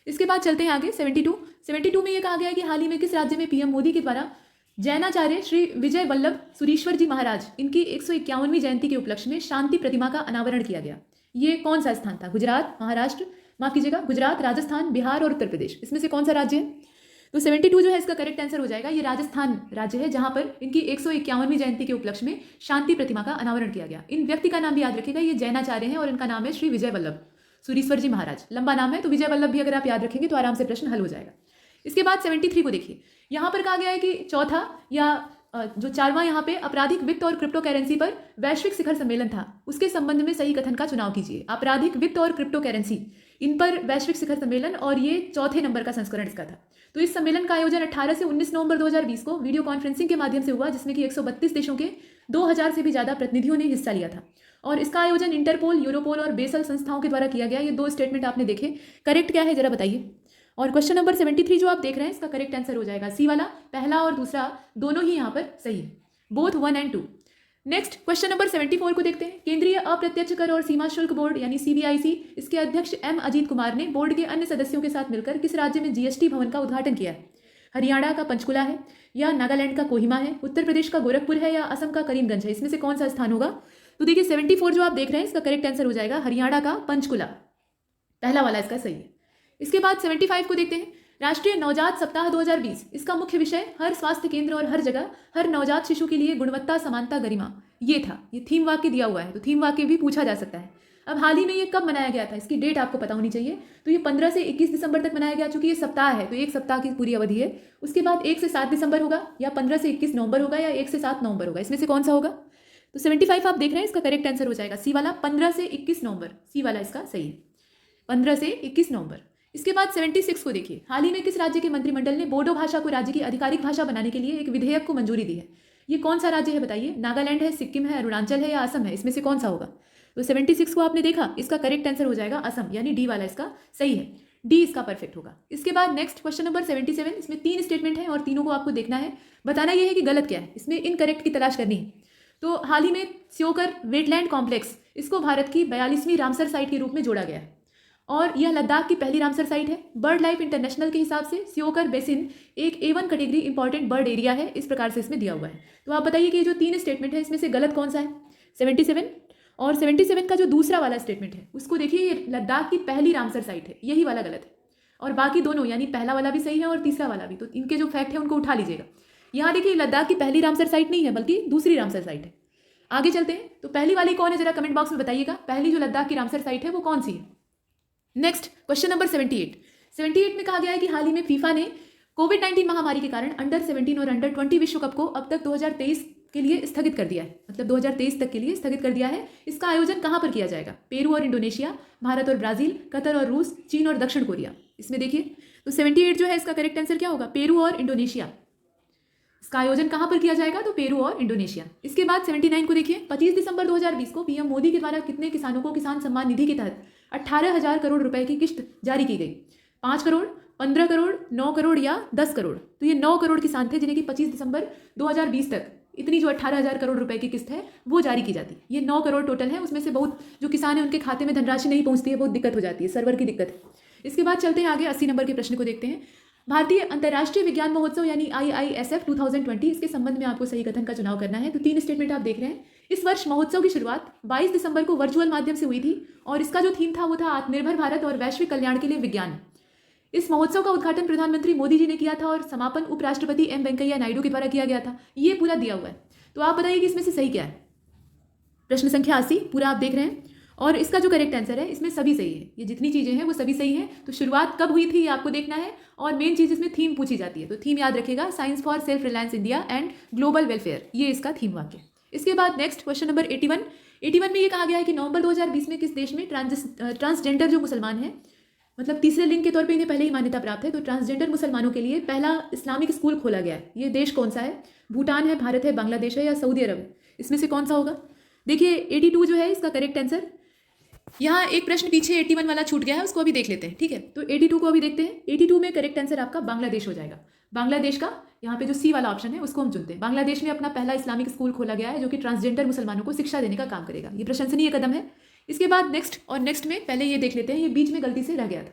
इसके बाद चलते हैं आगे। 72 में ये कहा गया है कि हाल ही में किस राज्य में PM मोदी के द्वारा जैनाचार्य श्री विजय वल्लभ सुरीश्वर जी महाराज इनकी 151वीं जयंती के उपलक्ष्य में शांति प्रतिमा का अनावरण किया गया? ये कौन सा स्थान था? गुजरात, महाराष्ट्र, माफ कीजिएगा, गुजरात, राजस्थान, बिहार और उत्तर प्रदेश, इसमें से कौन सा राज्य है? तो 72 जो है इसका करेक्ट आंसर हो जाएगा, ये राजस्थान राज्य है जहां पर इनकी 151वीं जयंती के उपलक्ष्य में शांति प्रतिमा का अनावरण किया गया। इन व्यक्ति का नाम भी याद रखिएगा, ये जैनाचार्य हैं और इनका नाम है श्री विजय वल्लभ सुरीश्वर जी महाराज। लंबा नाम है, तो विजय वल्लभ भी अगर आप याद रखेंगे तो आराम से प्रश्न हल हो जाएगा। इसके बाद 73 को देखिए। यहाँ पर कहा गया है कि चौथा या जो 4वां यहाँ पे आपराधिक वित्त और क्रिप्टो करेंसी पर वैश्विक शिखर सम्मेलन था, उसके संबंध में सही कथन का चुनाव कीजिए। आपराधिक वित्त और क्रिप्टो करेंसी, इन पर वैश्विक शिखर सम्मेलन, और ये 4थे नंबर का संस्करण इसका था। तो इस सम्मेलन का आयोजन 18 से 19 नवंबर 2020 को वीडियो कॉन्फ्रेंसिंग के माध्यम से हुआ, जिसमें कि 132 देशों के 2000 से भी ज़्यादा प्रतिनिधियों ने हिस्सा लिया था, और इसका आयोजन इंटरपोल, यूरोपोल और बेसल संस्थाओं के द्वारा किया गया। ये 2 स्टेटमेंट आपने देखे, करेक्ट क्या है जरा बताइए। और क्वेश्चन नंबर 73 जो आप देख रहे हैं, इसका करेक्ट आंसर हो जाएगा सी वाला, पहला और दूसरा दोनों ही यहाँ पर सही है, बोथ 1 और 2। नेक्स्ट क्वेश्चन नंबर 74 को देखते हैं। केंद्रीय अप्रत्यक्ष कर और सीमा शुल्क बोर्ड यानी CBIC, इसके अध्यक्ष M अजीत कुमार ने बोर्ड के अन्य सदस्यों के साथ मिलकर किस राज्य में GST भवन का उद्घाटन किया है? हरियाणा का पंचकुला है या नागालैंड का कोहिमा है, उत्तर प्रदेश का गोरखपुर है या असम का करीमगंज है? इसमें से कौन सा स्थान होगा? तो देखिए 74 जो आप देख रहे हैं, इसका करेक्ट आंसर हो जाएगा हरियाणा का पंचकुला, पहला वाला इसका सही है। इसके बाद 75 को देखते हैं। राष्ट्रीय नवजात सप्ताह 2020, इसका मुख्य विषय हर स्वास्थ्य केंद्र और हर जगह हर नवजात शिशु के लिए गुणवत्ता, समानता, गरिमा, ये था। ये थीम वाक्य दिया हुआ है, तो थीम वाक्य भी पूछा जा सकता है। अब हाल ही में ये कब मनाया गया था, इसकी डेट आपको पता होनी चाहिए। तो ये 15 से 21 दिसंबर तक मनाया गया, चूंकि ये सप्ताह है तो एक सप्ताह की पूरी अवधि है। उसके बाद 1 से 7 दिसंबर होगा, या 15 से 21 नवंबर होगा, या 1 से 7 नवंबर होगा। इसमें से कौन सा होगा? तो 75 आप देख रहे हैं, इसका करेक्ट आंसर हो जाएगा सी वाला, 15 से 21 नवंबर। सी वाला इसका सही है, 15 से 21 नवंबर। इसके बाद 76 को देखिए, हाल ही में किस राज्य के मंत्रिमंडल ने बोडो भाषा को राज्य की आधिकारिक भाषा बनाने के लिए एक विधेयक को मंजूरी दी है? ये कौन सा राज्य है बताइए? नागालैंड है, सिक्किम है, अरुणाचल है, या असम है? इसमें से कौन सा होगा? तो 76 को आपने देखा, इसका करेक्ट आंसर हो जाएगा असम, यानी डी वाला इसका सही है। डी इसका परफेक्ट होगा। इसके बाद नेक्स्ट क्वेश्चन नंबर 77, इसमें 3 स्टेटमेंट है और तीनों को आपको देखना है, बताना यह है कि गलत क्या है, इसमें इनकरेक्ट की तलाश करनी है। तो हाल ही में स्योकर वेटलैंड कॉम्प्लेक्स, इसको भारत की 42वीं रामसर साइट के रूप में जोड़ा गया है और यह लद्दाख की पहली रामसर साइट है। बर्ड लाइफ इंटरनेशनल के हिसाब से स्योकर बेसिन एक A1 category important bird area है, इस प्रकार से इसमें दिया हुआ है। तो आप बताइए कि ये जो 3 स्टेटमेंट है इसमें से गलत कौन सा है? 77 और 77 का जो दूसरा वाला स्टेटमेंट है उसको देखिए, ये लद्दाख की पहली रामसर साइट है, यही वाला गलत है। और बाकी दोनों यानी पहला वाला भी सही है और तीसरा वाला भी, तो इनके जो फैक्ट है उनको उठा लीजिएगा। यहाँ देखिए लद्दाख की पहली रामसर साइट नहीं है बल्कि दूसरी रामसर साइट है। आगे चलते हैं, तो पहली वाली कौन है जरा कमेंट बॉक्स में बताइएगा, पहली जो लद्दाख की रामसर साइट है वो कौन सी है? नेक्स्ट क्वेश्चन नंबर 78 में कहा गया है कि हाल ही में फीफा ने कोविड-19 महामारी के कारण अंडर 17 और अंडर 20 विश्व कप को अब तक 2023 के लिए स्थगित कर दिया है, मतलब 2023 तक के लिए स्थगित कर दिया है। इसका आयोजन कहां पर किया जाएगा? पेरू और इंडोनेशिया, भारत और ब्राजील, कतर और रूस, चीन और दक्षिण कोरिया। इसमें देखिए तो 78 जो है इसका करेक्ट आंसर क्या होगा? पेरू और इंडोनेशिया। इसका आयोजन कहां पर किया जाएगा? तो पेरू और इंडोनेशिया। इसके बाद 79 को देखिए, 25 दिसंबर 2020 को पीएम मोदी के द्वारा कितने किसानों को किसान सम्मान निधि के तहत 18,000 करोड़ रुपए की किस्त जारी की गई? 5 करोड़, 15 करोड़, 9 करोड़ या 10 करोड़? तो ये 9 करोड़ किसान थे जिन्हें कि 25 दिसंबर 2020 तक इतनी जो 18,000 करोड़ रुपए की किस्त है वो जारी की जाती है। ये 9 करोड़ टोटल है, उसमें से बहुत जो किसान है उनके खाते में धनराशि नहीं पहुंचती है, बहुत दिक्कत हो जाती है, सर्वर की दिक्कत है। इसके बाद चलते हैं आगे, 80 नंबर के प्रश्न को देखते हैं। भारतीय अंतर्राष्ट्रीय विज्ञान महोत्सव यानी IISF 2020, इसके संबंध में आपको सही कथन का चुनाव करना है। तो 3 स्टेटमेंट आप देख रहे हैं। इस वर्ष महोत्सव की शुरुआत 22 दिसंबर को वर्चुअल माध्यम से हुई थी और इसका जो थीम था वो था आत्मनिर्भर भारत और वैश्विक कल्याण के लिए विज्ञान। इस महोत्सव का उद्घाटन प्रधानमंत्री मोदी जी ने किया था और समापन उपराष्ट्रपति M वेंकैया नायडू के द्वारा किया गया था। ये पूरा दिया हुआ है, तो आप बताइए कि इसमें से सही क्या है? प्रश्न संख्या 80 पूरा आप देख रहे हैं और इसका जो करेक्ट आंसर है इसमें सभी सही है। ये जितनी चीजें हैं वो सभी सही हैं। तो शुरुआत कब हुई थी ये आपको देखना है और मेन चीज इसमें थीम पूछी जाती है, तो थीम याद रखेगा, science for self reliance India and global welfare, ये इसका थीम वाक्य। इसके बाद नेक्स्ट क्वेश्चन नंबर 81 में ये कहा गया है कि नवंबर 2020 में किस देश में ट्रांसजेंडर जो मुसलमान हैं, मतलब तीसरे लिंग के तौर पे इन्हें पहले ही मान्यता प्राप्त है, तो ट्रांसजेंडर मुसलमानों के लिए पहला इस्लामिक स्कूल खोला गया है। ये देश कौन सा है? भूटान है, भारत है, बांग्लादेश है या सऊदी अरब है? इसमें से कौन सा होगा? देखिए 82 जो है इसका करेक्ट आंसर, यहाँ एक प्रश्न पीछे 81 वाला छूट गया है, उसको अभी देख लेते हैं, ठीक है? तो 82 को अभी देखते हैं। 82 में करेक्ट आंसर आपका बांग्लादेश हो जाएगा। बांग्लादेश का यहाँ पे जो सी वाला ऑप्शन है उसको हम चुनते हैं। बांग्लादेश में अपना पहला इस्लामिक स्कूल खोला गया है जो कि ट्रांसजेंडर मुसलमानों को शिक्षा देने का काम करेगा। ये प्रशंसनीय कदम है। इसके बाद नेक्स्ट और नेक्स्ट में पहले ये देख लेते हैं, ये बीच में गलती से रह गया था।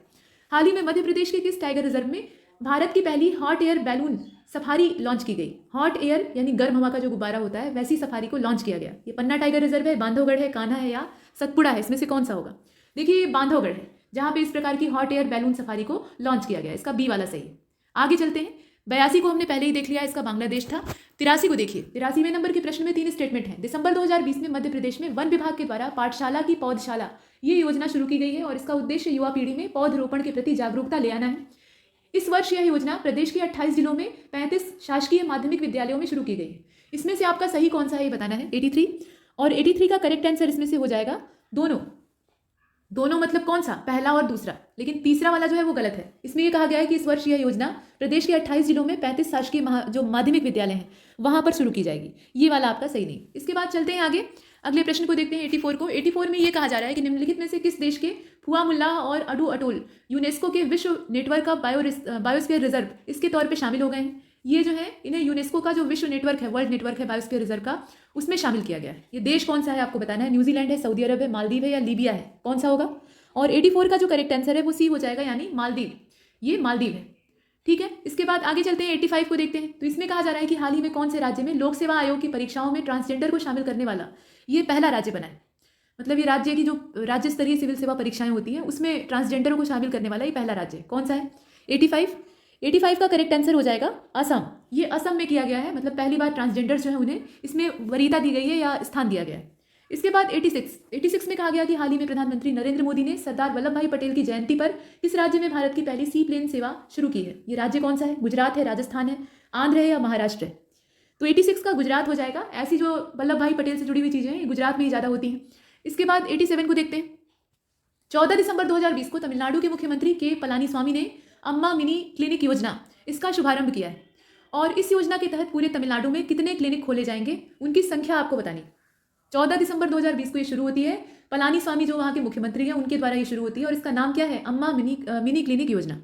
हाल ही में मध्य प्रदेश के किस टाइगर रिजर्व में भारत की पहली hot air balloon safari launch की गई? हॉट एयर यानी गर्म हवा का जो गुब्बारा होता है, वैसी सफारी को लॉन्च किया गया। ये पन्ना टाइगर रिजर्व है, बांधवगढ़ है, कान्हा है या सतपुड़ा है? इसमें से कौन सा होगा? देखिए ये बांधवगढ़ है जहां पे इस प्रकार की हॉट एयर बैलून सफारी को लॉन्च किया गया। इसका बी वाला सही है। आगे चलते हैं। 82 को हमने पहले ही देख लिया, इसका बांग्लादेश था। 83 को देखिए, 83वें नंबर के प्रश्न में 3 स्टेटमेंट हैं। दिसंबर 2020 में मध्य प्रदेश में वन विभाग के द्वारा पाठशाला की पौधशाला ये योजना शुरू की गई है और इसका उद्देश्य युवा पीढ़ी में पौधरोपण के प्रति जागरूकता ले आना है। इस वर्ष यह योजना प्रदेश के 28 जिलों में 35 शासकीय माध्यमिक विद्यालयों में शुरू की गई है। इसमें से आपका सही कौन सा है ये बताना है। 83 और 83 का करेक्ट आंसर इसमें से हो जाएगा दोनों मतलब कौन सा? पहला और दूसरा, लेकिन तीसरा वाला जो है वो गलत है। इसमें ये कहा गया है कि इस वर्ष यह योजना प्रदेश के 28 जिलों में 35 शासकीय जो माध्यमिक विद्यालय हैं वहां पर शुरू की जाएगी। ये वाला आपका सही नहीं। इसके बाद चलते हैं आगे, अगले प्रश्न को देखते हैं 84 को। 84 में ये कहा जा रहा है कि निम्नलिखित में से किस देश के फुआ मुल्लाह और अडू अटोल यूनेस्को के विश्व नेटवर्क का बायोस्फीयर रिजर्व इसके तौर पर शामिल हो गए हैं। ये जो है इन्हें यूनेस्को का जो विश्व नेटवर्क है, वर्ल्ड नेटवर्क है बायोस्फीयर रिजर्व का, उसमें शामिल किया गया है। ये देश कौन सा है आपको बताना है। न्यूजीलैंड है, सऊदी अरब है, मालदीव है या लीबिया है? कौन सा होगा? और 84 का जो करेक्ट आंसर है वो सी हो जाएगा, यानी मालदीव। ये मालदीव है, ठीक है। इसके बाद आगे चलते हैं, 85 को देखते हैं। तो इसमें कहा जा रहा है कि हाल ही में कौन से राज्य में लोक सेवा आयोग की परीक्षाओं में ट्रांसजेंडर को शामिल करने वाला ये पहला राज्य बना है। मतलब ये राज्य की जो राज्य स्तरीय सिविल सेवा परीक्षाएं होती हैं उसमें ट्रांसजेंडरों को शामिल करने वाला ये पहला राज्य कौन सा है? 85 का करेक्ट आंसर हो जाएगा असम। ये असम में किया गया है, मतलब पहली बार ट्रांसजेंडर जो है उन्हें इसमें वरीयता दी गई है या स्थान दिया गया है। इसके बाद 86 में कहा गया कि हाल ही में प्रधानमंत्री नरेंद्र मोदी ने सरदार वल्लभ भाई पटेल की जयंती पर किस राज्य में भारत की पहली सी प्लेन सेवा शुरू की है। ये राज्य कौन सा है? गुजरात है, राजस्थान है, आंध्र है या महाराष्ट्र है? तो 86 का गुजरात हो जाएगा। ऐसी जो वल्लभ भाई पटेल से जुड़ी हुई चीज़ें हैं ये गुजरात में ही ज़्यादा होती हैं। इसके बाद 87 को देखते हैं। 14 दिसंबर 2020 को तमिलनाडु के मुख्यमंत्री के पलानीस्वामी ने अम्मा मिनी क्लिनिक योजना इसका शुभारंभ किया है और इस योजना के तहत पूरे तमिलनाडु में कितने क्लिनिक खोले जाएंगे उनकी संख्या आपको बतानी। 14 दिसंबर 2020 को ये शुरू होती है। पलानीस्वामी जो वहाँ के मुख्यमंत्री हैं उनके द्वारा ये शुरू होती है और इसका नाम क्या है? अम्मा मिनी क्लिनिक योजना।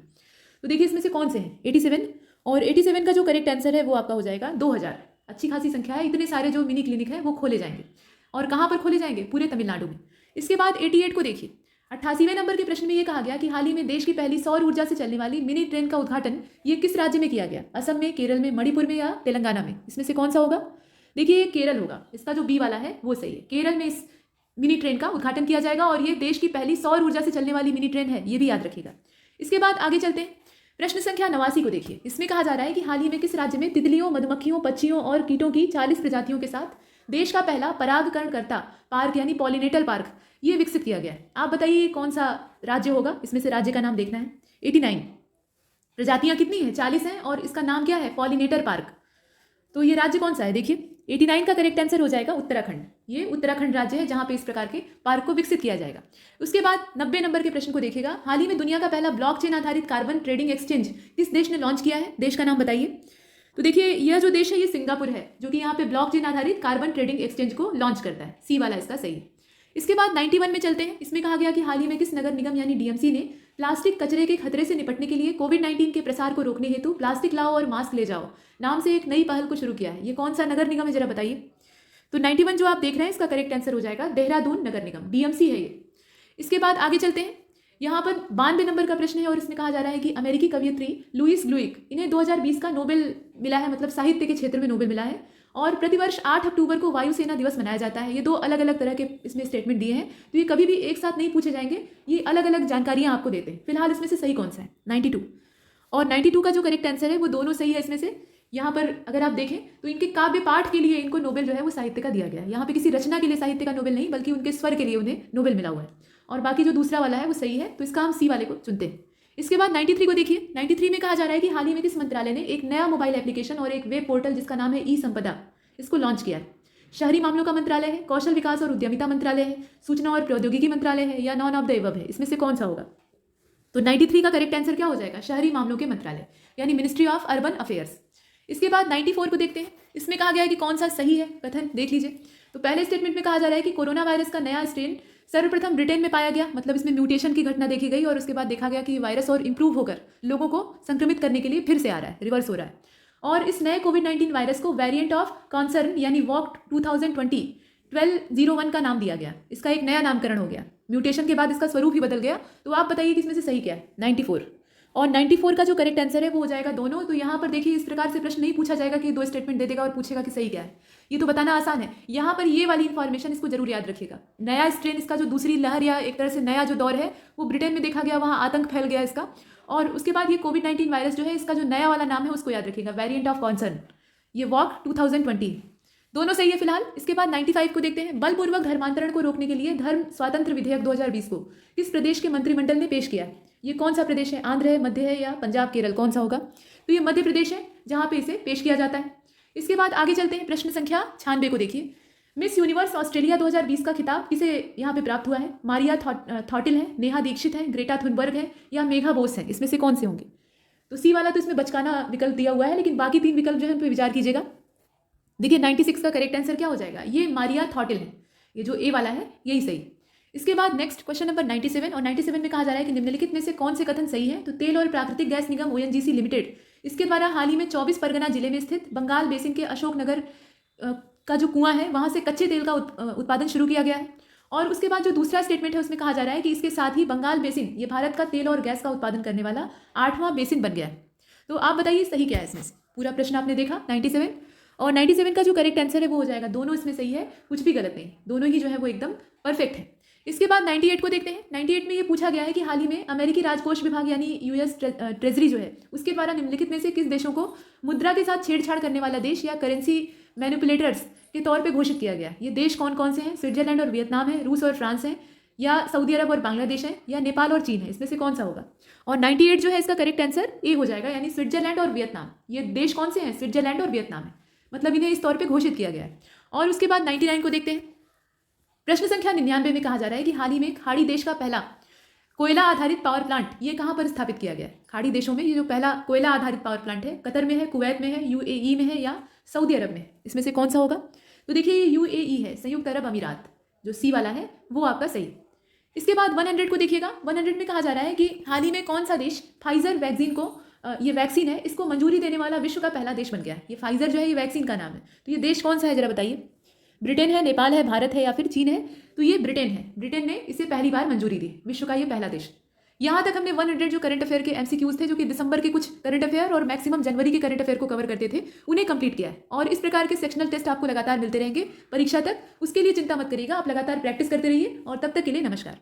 तो देखिए इसमें से कौन से हैं? 87 और 87 का जो करेक्ट आंसर है वो आपका हो जाएगा 2000। अच्छी खासी संख्या है। इतने सारे जो मिनी क्लिनिक है वो खोले जाएंगे और कहाँ पर खोले जाएंगे? पूरे तमिलनाडु में। इसके बाद 88 को देखिए। 88वें नंबर के प्रश्न में ये कहा गया कि हाल ही में देश की पहली सौर ऊर्जा से चलने वाली मिनी ट्रेन का उद्घाटन ये किस राज्य में किया गया? असम में, केरल में, मणिपुर में या तेलंगाना में? इसमें से कौन सा होगा? देखिए ये केरल होगा। इसका जो बी वाला है वो सही है। केरल में इस मिनी ट्रेन का उद्घाटन किया जाएगा और ये देश की पहली सौर ऊर्जा से चलने वाली मिनी ट्रेन है, ये भी याद रखिएगा। इसके बाद आगे चलते हैं। प्रश्न संख्या 89 को देखिए। इसमें कहा जा रहा है कि हाल ही में किस राज्य में तितलियों, मधुमक्खियों, पक्षियों और कीटों की 40 प्रजातियों के साथ देश का पहला परागकणकर्ता पार्क यानी पॉलिनेटर पार्क ये विकसित किया गया है? आप बताइए कौन सा राज्य होगा? इसमें से राज्य का नाम देखना है। 89 प्रजातियां कितनी है? 40 हैं और इसका नाम क्या है? Pollinator park. तो ये राज्य कौन सा है? देखिए 89 का करेक्ट आंसर हो जाएगा उत्तराखंड। ये उत्तराखंड राज्य है जहां पे इस प्रकार के पार्क को विकसित किया जाएगा। उसके बाद 90 नंबर के प्रश्न को देखिएगा। हाल ही में दुनिया का पहला ब्लॉकचेन आधारित कार्बन ट्रेडिंग एक्सचेंज किस देश ने लॉन्च किया है? देश का नाम बताइए। तो देखिए यह जो देश है ये सिंगापुर है जो कि यहाँ पे ब्लॉकचेन आधारित कार्बन ट्रेडिंग एक्सचेंज को लॉन्च करता है। सी वाला इसका सही है। इसके बाद 91 में चलते हैं। इसमें कहा गया कि हाल ही में किस नगर निगम यानी डीएमसी ने प्लास्टिक कचरे के खतरे से निपटने के लिए कोविड-19 के प्रसार को रोकने हेतु प्लास्टिक लाओ और मास्क ले जाओ नाम से एक नई पहल को शुरू किया है? ये कौन सा नगर निगम है जरा बताइए। तो 91 जो आप देख रहे हैं इसका करेक्ट आंसर हो जाएगा देहरादून नगर निगम, डीएमसी है ये। इसके बाद आगे चलते हैं। यहाँ पर 92 नंबर का प्रश्न है और इसमें कहा जा रहा है कि अमेरिकी कवयित्री लुइस ग्लुइक इन्हें 2020 का नोबेल मिला है, मतलब साहित्य के क्षेत्र में नोबेल मिला है और प्रतिवर्ष 8 अक्टूबर को वायुसेना दिवस मनाया जाता है। ये दो अलग अलग तरह के इसमें स्टेटमेंट दिए हैं तो ये कभी भी एक साथ नहीं पूछे जाएंगे, ये अलग अलग जानकारियां आपको देते हैं। फिलहाल इसमें से सही कौन सा है? 92 और 92 का जो करेक्ट आंसर है वो दोनों सही है। इसमें से यहाँ पर अगर आप देखें तो इनके काव्य पाठ के लिए इनको नोबेल जो है वो साहित्य का दिया गया है। यहाँ पे किसी रचना के लिए साहित्य का नोबेल नहीं बल्कि उनके स्वर के लिए उन्हें नोबेल मिला हुआ है और बाकी जो दूसरा वाला है वो सही है तो इसका हम सी वाले को चुनते हैं। इसके बाद 93 को देखिए। 93 में कहा जा रहा है कि हाल ही में किस मंत्रालय ने एक नया मोबाइल एप्लीकेशन और एक वेब पोर्टल जिसका नाम है ई संपदा इसको लॉन्च किया है? शहरी मामलों का मंत्रालय है, कौशल विकास और उद्यमिता मंत्रालय है, सूचना और प्रौद्योगिकी मंत्रालय है या नॉन ऑफ द एबव है? इसमें से कौन सा होगा? तो 93 का करेक्ट आंसर क्या हो जाएगा? शहरी मामलों के मंत्रालय यानी मिनिस्ट्री ऑफ अर्बन अफेयर्स। इसके बाद 94 को देखते हैं। इसमें कहा गया है कि कौन सा सही है कथन, देख लीजिए। तो पहले स्टेटमेंट में कहा जा रहा है कि कोरोना वायरस का नया स्ट्रेन सर्वप्रथम ब्रिटेन में पाया गया, मतलब इसमें म्यूटेशन की घटना देखी गई और उसके बाद देखा गया कि वायरस और इंप्रूव होकर लोगों को संक्रमित करने के लिए फिर से आ रहा है, रिवर्स हो रहा है। और इस नए कोविड-19 वायरस को वेरिएंट ऑफ कॉन्सर्न यानी वॉक 2020-1201 का नाम दिया गया। इसका एक नया नामकरण हो गया, म्यूटेशन के बाद इसका स्वरूप ही बदल गया। तो आप बताइए कि इसमें से सही क्या है? 94 और 94 का जो करेक्ट आंसर है वो हो जाएगा दोनों। तो यहाँ पर देखिए इस प्रकार से प्रश्न नहीं पूछा जाएगा कि दो स्टेटमेंट दे देगा और पूछेगा कि सही क्या है, ये तो बताना आसान है। यहाँ पर ये वाली इन्फॉर्मेशन इसको जरूर याद रखिएगा। नया स्ट्रेन, इसका जो दूसरी लहर या एक तरह से नया जो दौर है वो ब्रिटेन में देखा गया, वहाँ आतंक फैल गया इसका। और उसके बाद ये कोविड-19 वायरस जो है इसका जो नया वाला नाम है उसको याद रखिएगा, वेरिएंट ऑफ कॉन्सर्न, ये वॉक 2020, दोनों सही है फिलहाल। इसके बाद 95 को देखते हैं। बलपूर्वक धर्मांतरण को रोकने के लिए धर्म स्वातंत्र विधेयक 2020 को किस प्रदेश के मंत्रिमंडल ने पेश किया? ये कौन सा प्रदेश है? आंध्र है, मध्य है या पंजाब, केरल, कौन सा होगा? तो ये मध्य प्रदेश है जहाँ पे इसे पेश किया जाता है। इसके बाद आगे चलते हैं। प्रश्न संख्या 96 को देखिए। मिस यूनिवर्स ऑस्ट्रेलिया 2020 का खिताब किसे यहाँ पे प्राप्त हुआ है? मारिया थॉटिल है, नेहा दीक्षित है, ग्रेटा थुनबर्ग है या मेघा बोस है? इसमें से कौन से होंगे? तो सी वाला तो इसमें बचकाना विकल्प दिया हुआ है, लेकिन बाकी 3 विकल्प जो है उन पर विचार कीजिएगा। देखिए 96 का करेक्ट आंसर क्या हो जाएगा? ये मारिया थॉटिल है, ये जो ए वाला है यही सही। इसके बाद नेक्स्ट क्वेश्चन नंबर 97 और 97 में कहा जा रहा है कि निम्नलिखित में से कौन से कथन सही है? तो तेल और प्राकृतिक गैस निगम ओएनजीसी लिमिटेड इसके द्वारा हाल ही में 24 परगना जिले में स्थित बंगाल बेसिन के अशोकनगर का जो कुआं है वहां से कच्चे तेल का उत्पादन शुरू किया गया है। और उसके बाद जो दूसरा स्टेटमेंट है उसमें कहा जा रहा है कि इसके साथ ही बंगाल बेसिन ये भारत का तेल और गैस का उत्पादन करने वाला 8वां बेसिन बन गया है। तो आप बताइए सही क्या है इसमें से? पूरा प्रश्न आपने देखा 97 और 97 का जो करेक्ट आंसर है वो हो जाएगा, दोनों इसमें सही है, कुछ भी गलत नहीं, दोनों ही जो है वो एकदम परफेक्ट है। इसके बाद 98 को देखते हैं। 98 में ये पूछा गया है कि हाल ही में अमेरिकी राजकोष विभाग यानी यूएस ट्रेजरी जो है उसके द्वारा निम्नलिखित में से किस देशों को मुद्रा के साथ छेड़छाड़ करने वाला देश या करेंसी मैनिपुलेटर्स के तौर पे घोषित किया गया। ये देश कौन कौन से हैं? स्विट्जरलैंड और वियतनाम है, रूस और फ्रांस है, या सऊदी अरब और बांग्लादेश है, या नेपाल और चीन है। इसमें से कौन सा होगा? और 98 जो है इसका करेक्ट आंसर ए हो जाएगा, यानी स्विट्जरलैंड और वियतनाम। ये देश कौन से हैं? स्विट्जरलैंड और वियतनाम है, मतलब इन्हें इस तौर पे घोषित किया गया है। और उसके बाद 99 को देखते हैं। प्रश्न संख्या 99 में कहा जा रहा है कि हाल ही में खाड़ी देश का पहला कोयला आधारित पावर प्लांट ये कहाँ पर स्थापित किया गया है? खाड़ी देशों में ये जो पहला कोयला आधारित पावर प्लांट है, कतर में है, कुवैत में है, यूएई में है, या सऊदी अरब में है? इसमें से कौन सा होगा? तो देखिए ये यूएई है, संयुक्त अरब अमीरात, जो सी वाला है वो आपका सही। इसके बाद 100 को देखिएगा। 100 में कहा जा रहा है कि हाल ही में कौन सा देश फाइजर वैक्सीन को, ये वैक्सीन है, इसको मंजूरी देने वाला विश्व का पहला देश बन गया है। ये फाइजर जो है ये वैक्सीन का नाम है। तो ये देश कौन सा है जरा बताइए? ब्रिटेन है, नेपाल है, भारत है, या फिर चीन है? तो ये ब्रिटेन है। ब्रिटेन ने इसे पहली बार मंजूरी दी, विश्व का ये पहला देश। यहाँ तक हमने 100 जो करंट अफेयर के एमसीक्यूज थे, जो कि दिसंबर के कुछ करंट अफेयर और मैक्सिमम जनवरी के करंट अफेयर को कवर करते थे, उन्हें कंप्लीट किया है। और इस प्रकार के सेक्शनल टेस्ट आपको लगातार मिलते रहेंगे परीक्षा तक। उसके लिए चिंता मत करिएगा, आप लगातार प्रैक्टिस करते रहिए। और तब तक के लिए नमस्कार।